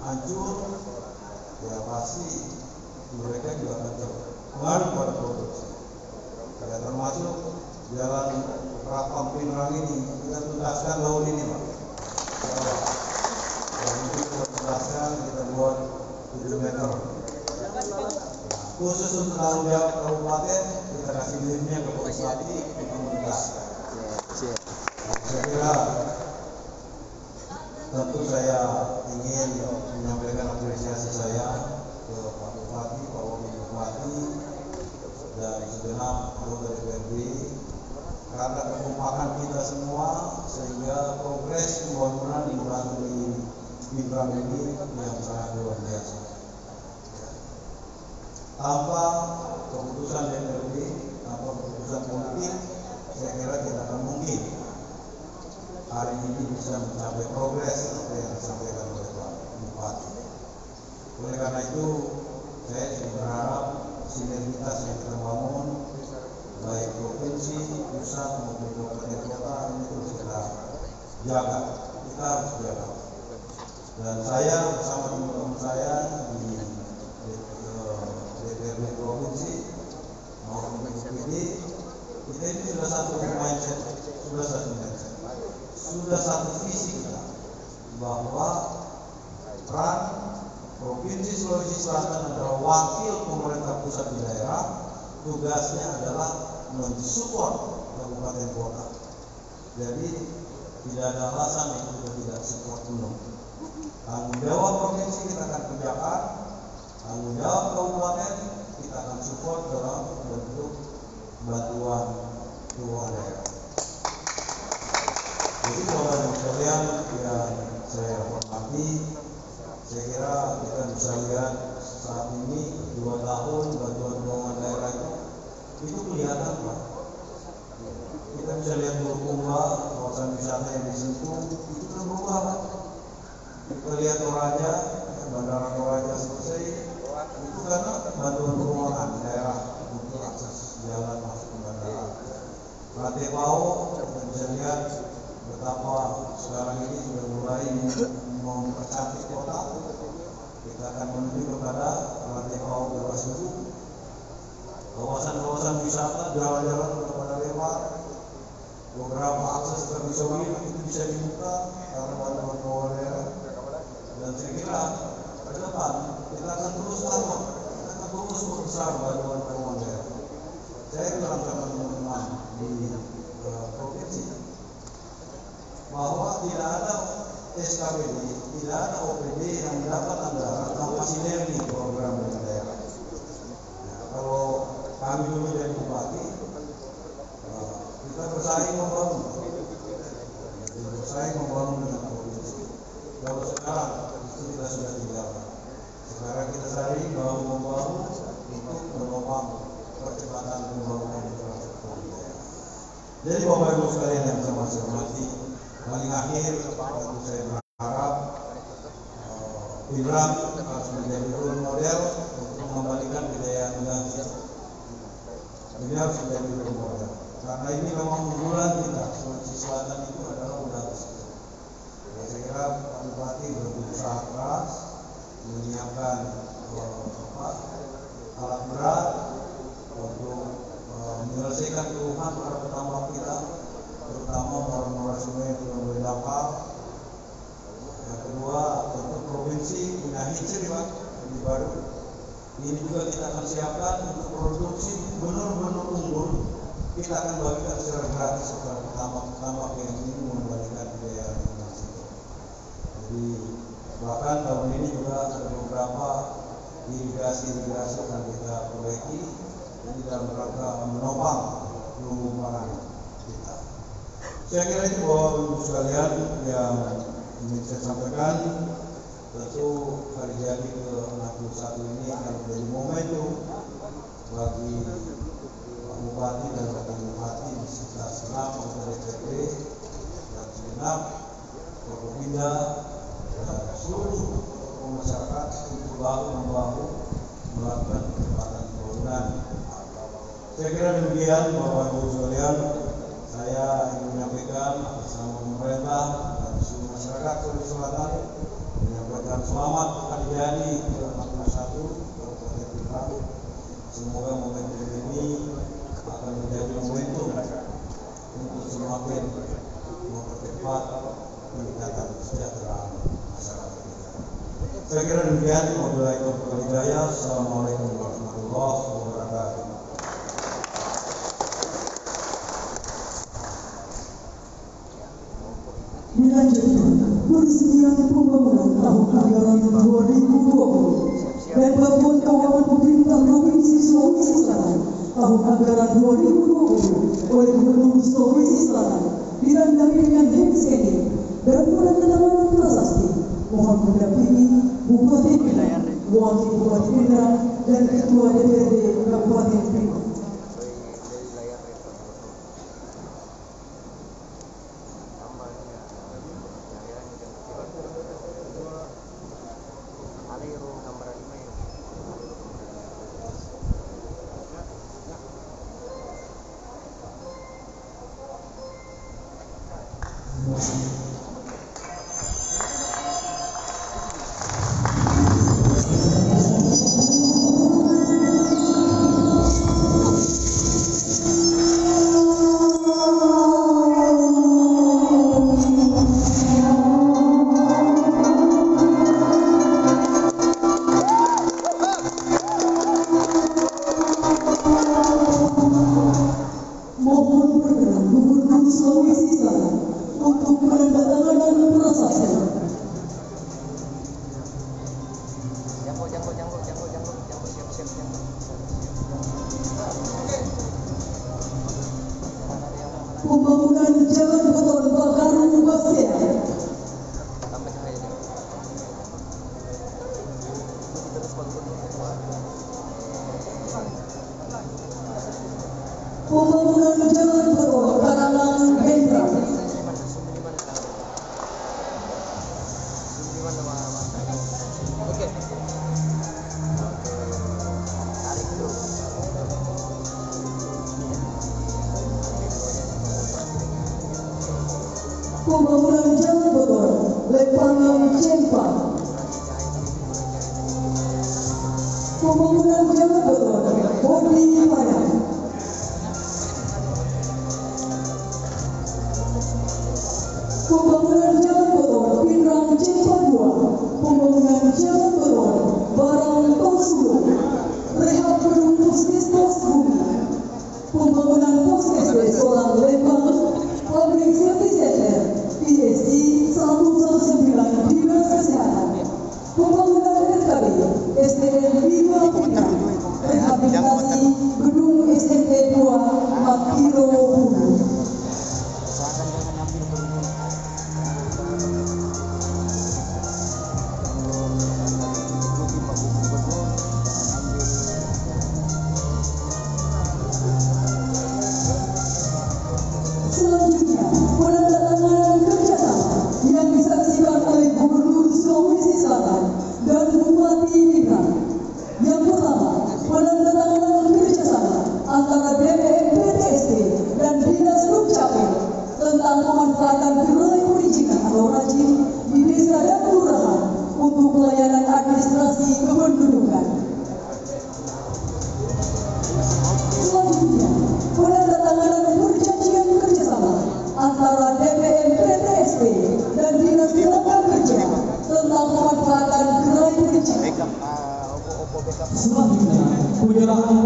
hancur, ya pasti mereka juga akan terpengaruh pada produksi. Ya, termasuk jalan Rapang Pinrang ini kita tuntaskan tahun ini, Pak. Dan itu kita tuntaskan, kita buat 7 meter. Khusus untuk tanggung jawab kabupaten, kita kasih linknya ke Bupati untuk menuntaskan. Saya kira tentu saya ingin menyampaikan apresiasi saya ke Pak Bupati, Pak Wakil Bupati, dan segenap anggota DPRD karena kekompakan kita semua sehingga progres pembangunan di Pinrang ini yang sangat luar biasa. Tanpa keputusan DPRD, tanpa keputusan politik, saya kira tidak akan mungkin hari ini bisa mencapai progres apa yang disampaikan oleh Pak Bupati. Oleh karena itu, saya juga berharap sinergitas yang kita bangun, baik provinsi, pusat maupun kabupaten kota ini terus kita jaga. Kita harus jaga. Dan saya bersama teman-teman saya di DPRD provinsi maupun DPRD, kita ini sudah satu mindset, sudah satu visi kita bahwa peran Provinsi Sulawesi Selatan adalah wakil pemerintah pusat di daerah, tugasnya adalah mensupport kabupaten kota. Jadi tidak ada alasan yang kita tidak support penuh. Tanggung jawab provinsi kita akan kerjakan, tanggung jawab kabupaten kita akan support dalam bentuk bantuan keuangan daerah. Jadi Bapak Ibu sekalian yang saya hormati, saya kira kita bisa lihat saat ini 2 tahun bantuan keuangan daerah itu kelihatan, Pak. Kita bisa lihat Bulukumba, kawasan wisata yang disentuh itu kan berubah, Pak. Kita lihat Toraja, Bandara Toraja selesai, itu karena bantuan keuangan daerah untuk akses jalan masuk ke bandara. Rantai Pau, kita bisa lihat betapa sekarang ini sudah mulai mempercantik kota. Kita akan menuju kepada Rantai Pau bebas hidup. Kawasan-kawasan wisata, jalan-jalan kepada lebar, beberapa akses ke Bisowi itu bisa dibuka karena bantuan keuangan daerah. Dan saya kira ke depan kita akan terus tambah, kita akan terus membesar bantuan keuangan daerah. Saya bilang sama teman-teman di provinsi bahwa tidak ada SKPD, tidak ada OPD yang mendapat anggaran tanpa sinergi program dengan daerah. Nah, kalau kami dulu jadi bupati, kita bersaing membangun dengan provinsi. Kalau sekarang itu kita sudah tinggalkan. Sekarang kita cari bahu membahu untuk menopang percepatan pembangunan infrastruktur di daerah. Jadi Bapak Ibu sekalian yang saya hormati, paling akhir tentu saya berharap Pinrang harus menjadi role model untuk mengembalikan kejayaan negara kita. Ini harus menjadi role model. Karena ini memang unggulan kita. Sulawesi Selatan itu adalah unggulan kita. Saya kira Pak Bupati berusaha keras menyiapkan alat berat untuk menyelesaikan keluhan para petambak kita, terutama muara-muara sungai yang sudah berdampak. Yang kedua, tentu provinsi punya hitchery, Pak, di baru. Ini juga kita akan siapkan untuk produksi benar-benar unggul. Kita akan bagikan secara gratis kepada petambak yang ingin mengembalikan kejayaan Indonesia. Jadi bahkan tahun ini juga ada beberapa irigasi akan kita perbaiki. Jadi dalam rangka menopang lumbung pangan kita. Saya kira itu Bapak Ibu sekalian yang ingin saya sampaikan. Tentu hari jadi ke-61 ini akan menjadi momentum bagi Pak Bupati dan Wakil Bupati di sekitar segenap anggota DPRD dan segenap Forkopimda dan seluruh masyarakat untuk bahu-membahu melakukan percepatan pembangunan. Saya kira demikian Bapak Ibu sekalian, saya ingin menyampaikan atas nama pemerintah dan seluruh masyarakat Sulawesi Selatan menyampaikan Dan selamat hari jadi ke-41 Kabupaten Pindrang. Semoga momentum ini akan menjadi momentum untuk semakin mempercepat peningkatan kesejahteraan masyarakat kita. Saya kira demikian. Wabillahi taufiq wal hidayah. Assalamualaikum warahmatullahi wabarakatuh. Dilanjutkan persediaan pembangunan tahun anggaran 2020 dan bantuan keuangan pemerintah Provinsi Sulawesi Selatan tahun anggaran 2020 oleh Gubernur Sulawesi Selatan ditandai dengan handshake dan penandatanganan prasasti. Mohon mendampingi Bupati Pindrang, Wakil Bupati Pindrang, dan Ketua DPRD Kabupaten Pindrang. Pembangunan Jalan Beton Bakaru Bastia. Pembangunan Jalan Beton Karangang Hendra. Pembangunan Jalan Beton Lepangang Cempang. Pembangunan Jalan Beton Bodi Padang. Pembangunan Jalan Beton Pindrang Cempang 2. Pembangunan Jalan Beton Barang Tosulo. Rehab gedung Puskesmas Bumi. Pembangunan Puskesmas Solang Lembang. Public Service Center PSC 119 Dinas Kesehatan. Pembangunan RKB SDN 5 Pindrang. Rehabilitasi gedung SMP 2 Makiro Hulu. Selanjutnya, penandatanganan kerjasama yang disaksikan oleh Gubernur Sulawesi Selatan dan Bupati Pindrang. Yang pertama, penandatanganan kerjasama antara BPNPTSD dan Dinas Dukcapil tentang pemanfaatan gerai perizinan atau rajin di desa dan kelurahan untuk pelayanan administrasi kependudukan. Selanjutnya, penandatanganan perjanjian kerjasama antara DPM-PTSD dan Dinas Tenaga Kerja tentang pemanfaatan gerai perizinan. Selanjutnya, penyerahan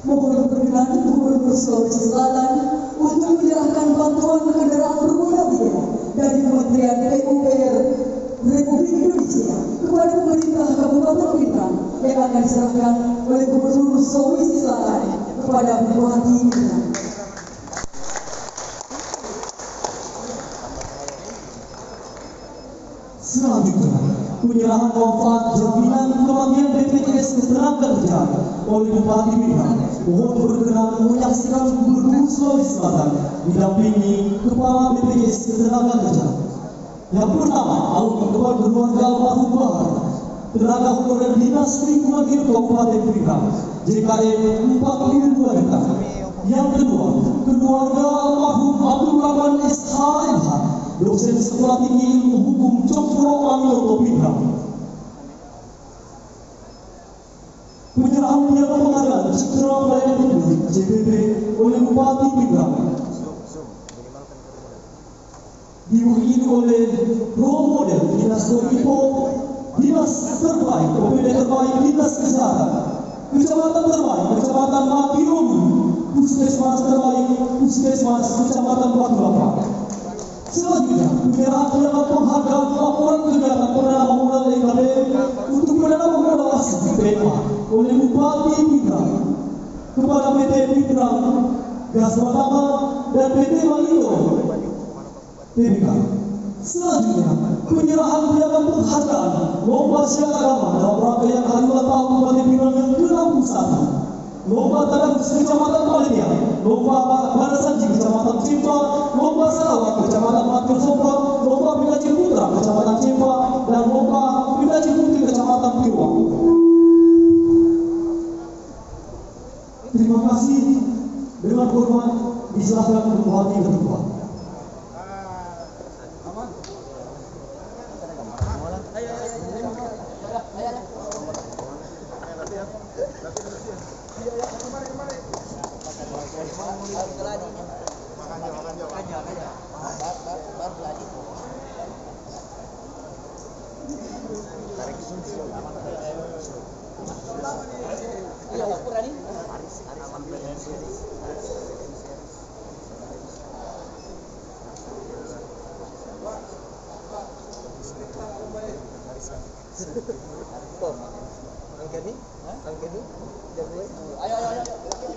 mohon berkenan Gubernur Sulawesi Selatan untuk menyerahkan bantuan kendaraan bermoda biaya dari Kementerian PUPR Republik Indonesia kepada pemerintah Kabupaten Pindrang yang akan diserahkan oleh Gubernur Sulawesi Selatan kepada Bupati Pindrang. Selanjutnya, penyerahan manfaat jaminan kematian BPJS Ketenagakerja oleh Bupati Pindrang. Mohon berkenan menyaksikan Gubernur Sulawesi Selatan didampingi Kepala BPJS Ketenagakerja. Yang pertama, Alumni Keluarga Almarhum Bahar, Tenaga Honorer Dinas Lingkungan Hidup Kabupaten Pindrang, JKN 42 juta. Yang kedua, keluarga almarhum Abdul Rahman SHMH, dosen Sekolah Tinggi Ilmu Hukum Cokro Aminoto Pindrang. Penyerahan piala penghargaan Citra Pelayanan Publik CPP oleh Bupati Pindrang diwakili oleh role model Dinas Kominfo, Dinas Terbaik, OPD Terbaik Dinas Kesehatan, Kecamatan Terbaik Kecamatan Matirobu, Puskesmas Terbaik Puskesmas Kecamatan Batu Lapa. Selanjutnya, penyerahan piala penghargaan laporan kegiatan Perdana Pemuda LKP untuk Perdana Pemuda Asli PMA oleh Bupati Pindrang kepada PT Pindrang Gas Pertama dan PT Malio TBK. Selanjutnya, penyerahan piala penghargaan lomba siar agama dalam rangkaian hari ulang tahun Kabupaten Pindrang yang ke-61. Lomba Tadarus Kecamatan Palenia, Lomba Barasanji Kecamatan Cimpa, Lomba Sarawak Kecamatan Matur Sopra, Lomba Pilaji Putra Kecamatan Cimpa, dan Lomba Pilaji Putri Kecamatan Piruang. Terima kasih. Dengan hormat diserahkan Bupati Ketua.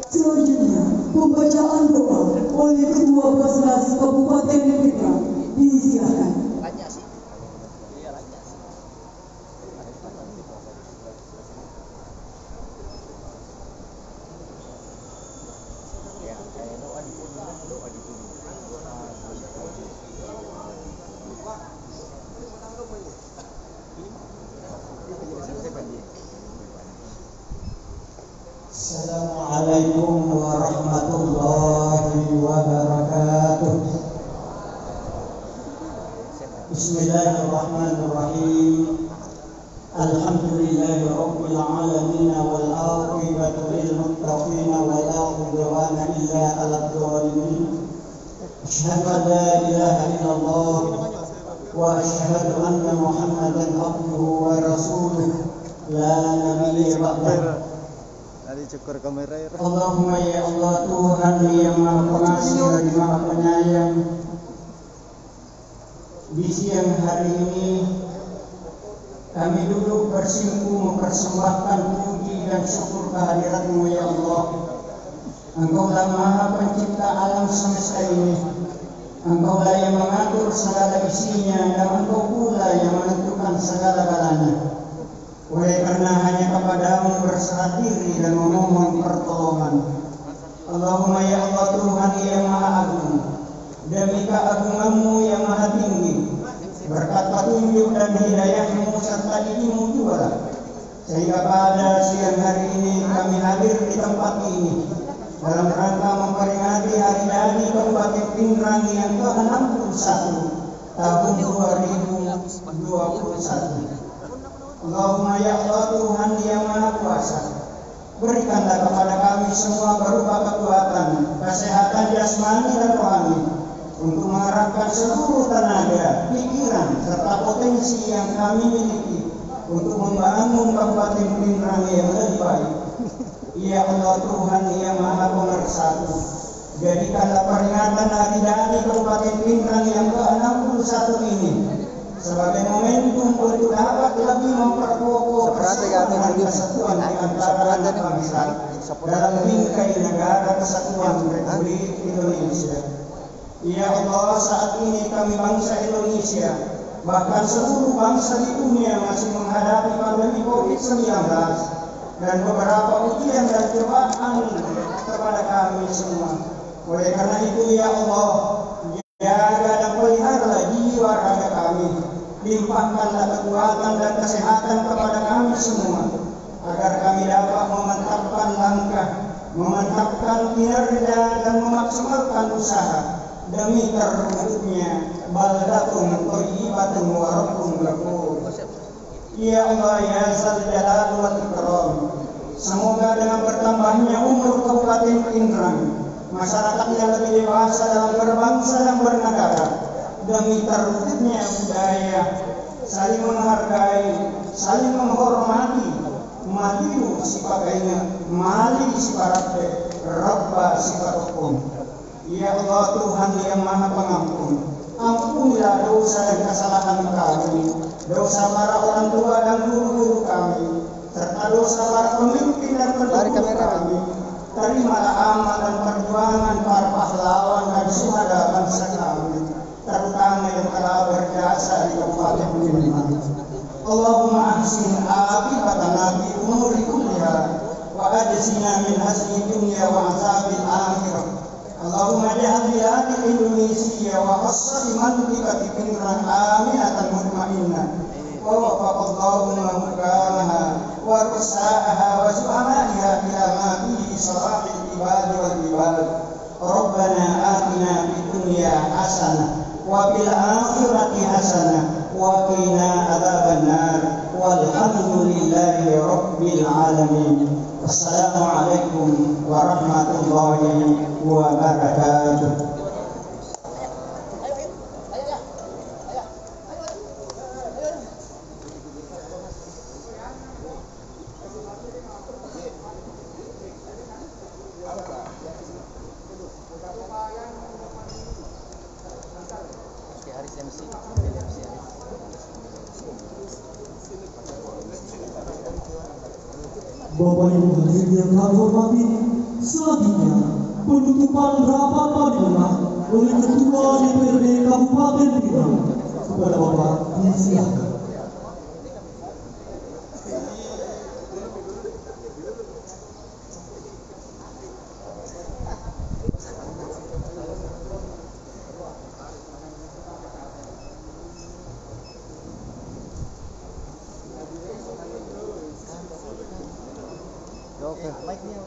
Selanjutnya, pembacaan doa oleh Ketua Basnas Kabupaten Pindrang disilakan. Assalamualaikum warahmatullahi wabarakatuh. Bismillahirrahmanirrahim. Alhamdulillahi rabbil alamin wal aqibatu lil muttaqin wa la udwana illa 'alal zalimin. Asyhadu an la ilaha illallah wa asyhadu anna Muhammadan abduhu wa rasuluh la nabiyya ba'dahu. Cukur kamera ya. Allahumma ya Allah, Tuhan yang Maha Pengasih dan Maha Penyayang, di siang hari ini kami duduk bersimpu mempersembahkan puji dan syukur kehadirat-Mu ya Allah. Engkaulah Maha Pencipta alam semesta ini. Engkaulah yang mengatur segala isinya, dan Engkau pula yang menentukan segala-galanya. Oleh karena hanya kepadamu berserah diri dan memohon pertolongan. Allahumma ya Allah, Tuhan yang Maha Agung, demi keagungan-Mu yang Maha Tinggi, berkat petunjuk dan hidayah-Mu serta izin-Mu juga, sehingga pada siang hari ini kami hadir di tempat ini dalam rangka memperingati Hari Jadi Kabupaten Pindrang yang ke-61 tahun 2021. Allahumma ya Allah, Tuhan yang Maha Kuasa, berikanlah kepada kami semua berupa kekuatan, kesehatan jasmani dan rohani untuk mengarahkan seluruh tenaga, pikiran, serta potensi yang kami miliki untuk membangun Kabupaten Pindrang yang lebih baik. Ya Allah, Tuhan yang Maha Pemersatu, jadikanlah peringatan Hari Jadi Kabupaten Pindrang yang ke-61 ini sebagai momentum untuk dapat lebih memperkokoh persatuan dan kesatuan di antara anak bangsa dalam bingkai negara kesatuan Republik Indonesia. Ya Allah, saat ini kami bangsa Indonesia, bahkan seluruh bangsa di dunia masih menghadapi pandemi COVID-19 dan beberapa ujian dan cobaan kepada kami semua. Oleh karena itu ya Allah, jaga dan peliharalah jiwa raga kami, limpahkanlah kekuatan dan kesehatan kepada kami semua, agar kami dapat memantapkan langkah, memantapkan kinerja dan memaksimalkan usaha demi terwujudnya baldatun thayyibatun wa rabbun ghafur. Ya Allah ya Zal Jalal wal Ikram, semoga dengan bertambahnya umur Kabupaten Pindrang, masyarakatnya lebih dewasa dalam berbangsa dan bernegara, demi terwujudnya budaya saling menghargai, saling menghormati, maliu sipakaina, mali siparate, rabba siparokum. Ya Allah Tuhan yang Maha Pengampun, ampunilah dosa dan kesalahan kami, dosa para orang tua dan guru-guru kami, serta dosa para pemimpin dan pendahulu kami. Terimalah amal dan perjuangan para pahlawan dan syuhada bangsa kami, terutama yang telah berjasa di Kabupaten Pindrang. Allahumma ahsin aqibatana fi umuri kulliha wa ajzina min hasyi dunya wa azabil akhirah. Allahumma ja'al biladil Indonesia wa khassati mantiqati Pindrang aminatan mutmainnah wa wafaqallahu hukamaha wa rusa'aha wa su'amaiha ila ma fihi salahil ibadi wal ibad. Rabbana atina fid dunya hasanah wa fil akhirati hasanah wa qina adzabannar walhamdulillahi rabbil alamin. Assalamualaikum warahmatullahi wabarakatuh. Bapak Ibu hadirin yang kami hormati, selanjutnya penutupan rapat paripurna oleh Ketua DPRD Kabupaten Pindrang. Kepada Bapak disilakan. Oke, mic-nya.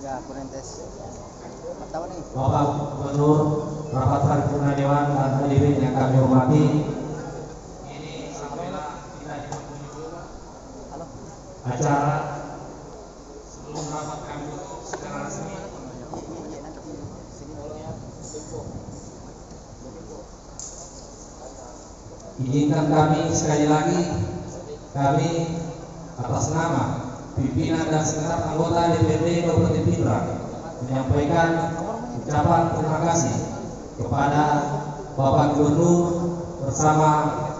Ya, kurang tes. Tahu nih. Bapak Gubernur, rapat paripurna Dewan dan hadirin yang kami hormati. Ini sampailah kita di penghujung acara. Sebelum rapat kami tutup secara resmi. Izinkan kami sekali lagi, kami atas nama pimpinan dan segenap anggota DPRD Kabupaten Pindrang menyampaikan ucapan terima kasih kepada Bapak Gubernur bersama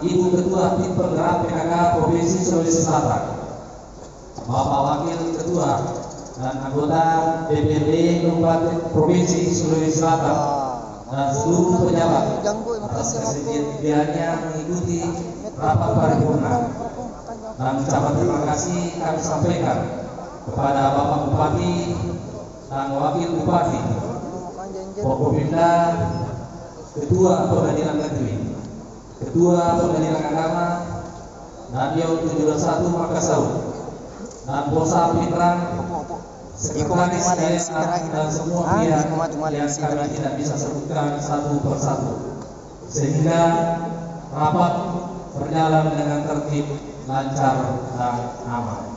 Ibu Ketua Tim Penggerak PKK Provinsi Sulawesi Selatan, Bapak Wakil Ketua dan anggota DPRD Kabupaten Provinsi Sulawesi Selatan, dan seluruh pejabat atas kesediaannya mengikuti rapat paripurna. Dan ucapan terima kasih kami sampaikan kepada Bapak Bupati dan Wakil Bupati, Forkopimda, Ketua Pengadilan Negeri, Ketua Pengadilan Agama, Nadion 721 Makassar, dan Polsa Pindrang, Sekretaris Daerah dan semua pihak yang kami tidak bisa sebutkan satu persatu, sehingga rapat berjalan dengan tertib, lancar dan aman.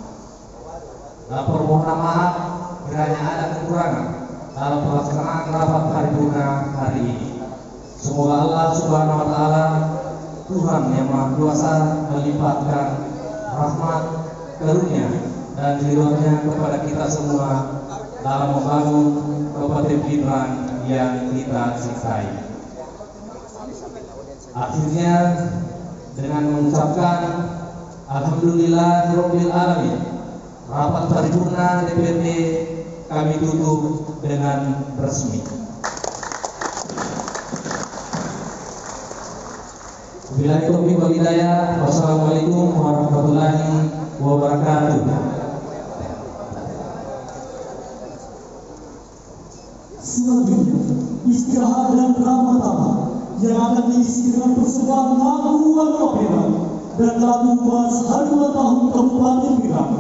Dan permohonan maaf kiranya ada kekurangan dalam pelaksanaan rapat paripurna hari ini. Semoga Allah Subhanahu wa Ta'ala, Tuhan yang Maha Kuasa, melimpahkan rahmat, karunia dan ridho-Nya kepada kita semua dalam membangun Kabupaten Pindrang yang kita cintai. Akhirnya dengan mengucapkan Alhamdulillahirabbil alamin, rapat paripurna DPRD kami tutup dengan resmi. Wabillahi taufiq wal hidayah. Wassalamualaikum warahmatullahi wabarakatuh. Selanjutnya, istirahat dan drama tamat yang akan diisi dengan persembahan lagu dan opera dan lagu Mas Hari Ulang Tahun Kabupaten Pinang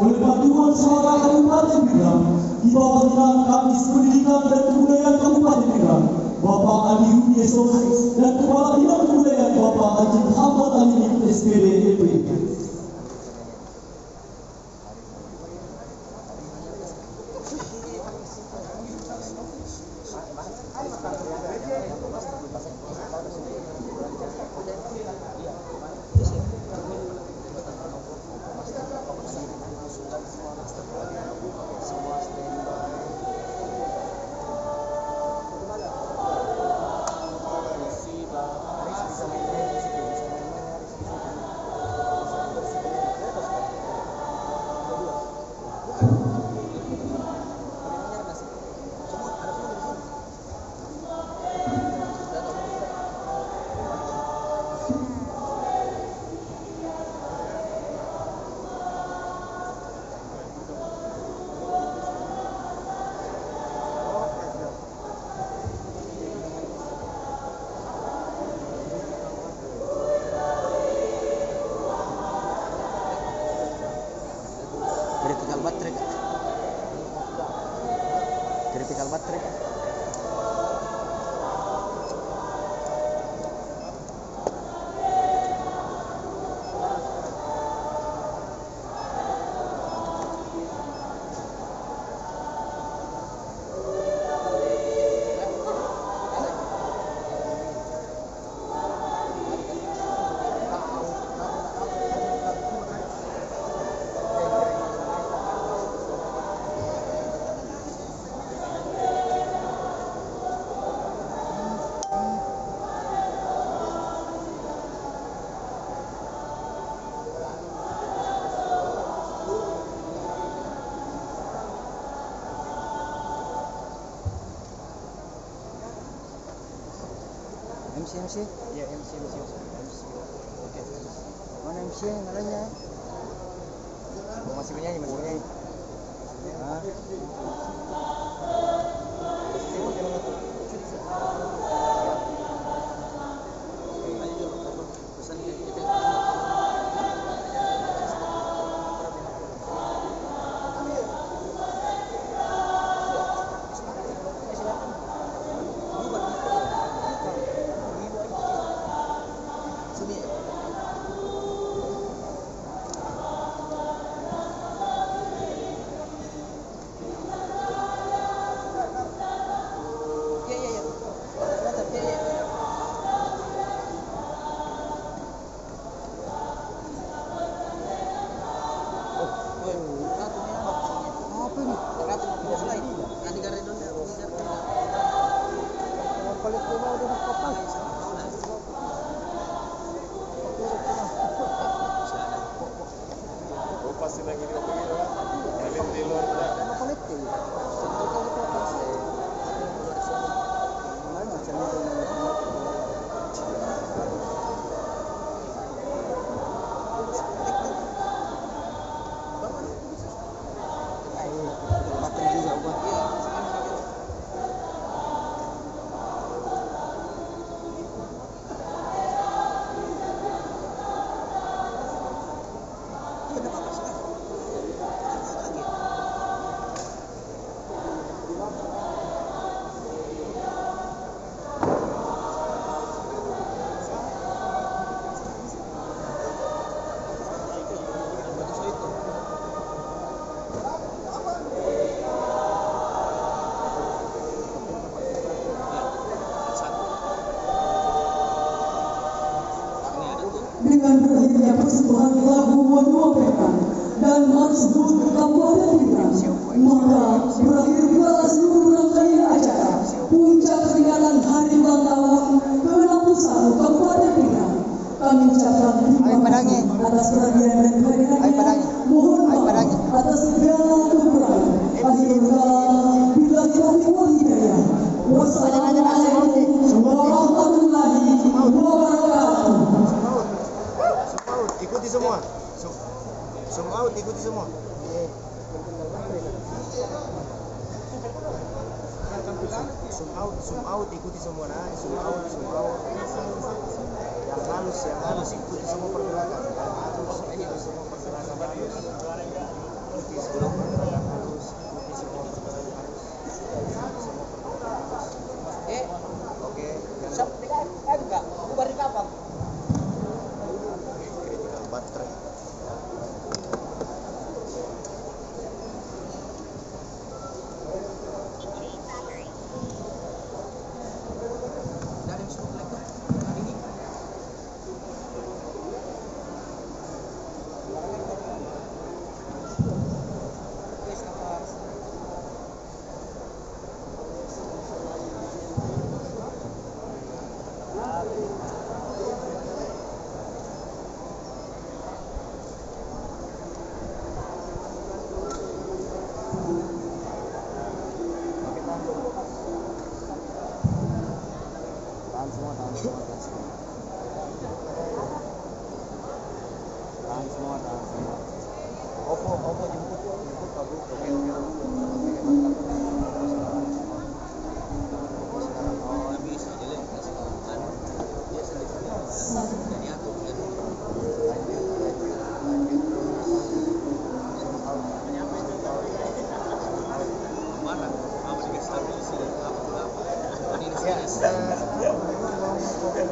oleh Paduan Suara Kabupaten Pinang di bawah Dinas Kadis Pendidikan dan Kebudayaan Kabupaten Pinang, Bapak Ali Yesus dan Kepala Bidang Kebudayaan Bapak Haji Muhammad Ali SPD LP. Critical baterai. MC? Ya, MC. Oke. Mana MC yang ngarannya? Masih penyanyi. Hah? Dengan berakhirnya persembahan lagu Wanuapekan dan Mansbud Kabupaten Pinang, maka berakhir pula seluruh rangkaian acara puncak peringatan Hari Ulang Tahun ke-61 Kabupaten Pinang. Kami ucapkan terima kasih atas perhatian dan kehadirannya. Mohon maaf atas segala kekurangan. Akhirul kalam, billahi taufiq wal hidayah. Wassalamualaikum warahmatullahi wabarakatuh. Ikuti semua. Zoom out, ikuti semua. Zoom out, ikuti semua. Nah, zoom out. yang halus ikuti semua pergerakan halus, ikuti semua pergerakan halus, ikuti semua pergerakan halus, ikuti semua pergerakan halus. Oke, enggak, bubar di kapal. Critical baterai. Opo jemput Pak Bro. Oke.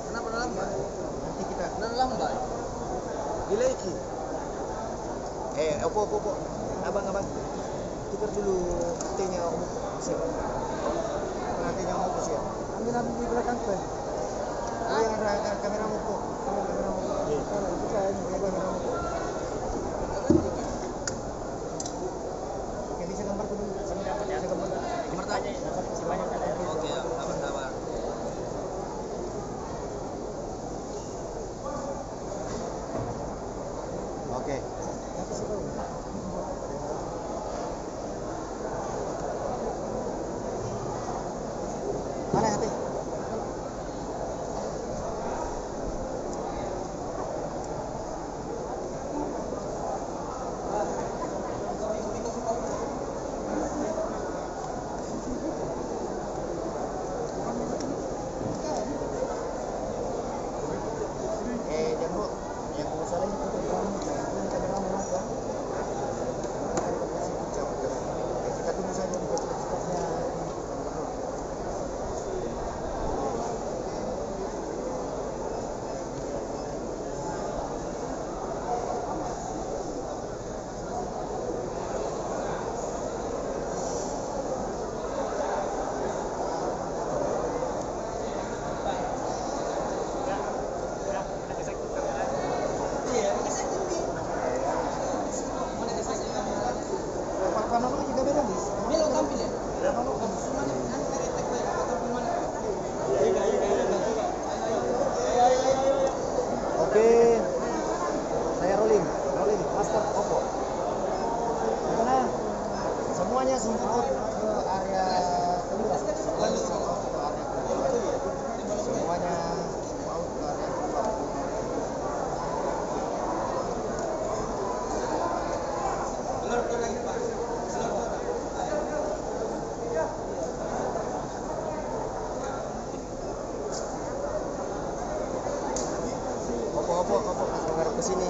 Kenapa lambat? Nanti kita lambat. Dileki. Opo. Abang. Tukar dulu T-nya Om. Siap. T-nya Om siap. Ambil di belakang tuh. Oh, yang ada kamera Oppo. Kamera Oppo. Kalau itu saya kamera Oppo. Oke, bisa gambar dulu. Bisa gambar. Gambar tanya. Oke, sabar. Oke. Mana HP? Oke, saya rolling, master Oppo. Karena semuanya semprot ke area kedua, semuanya semprot ke area kedua, semuanya mau ke area kedua. Oppo, mengarah ke sini.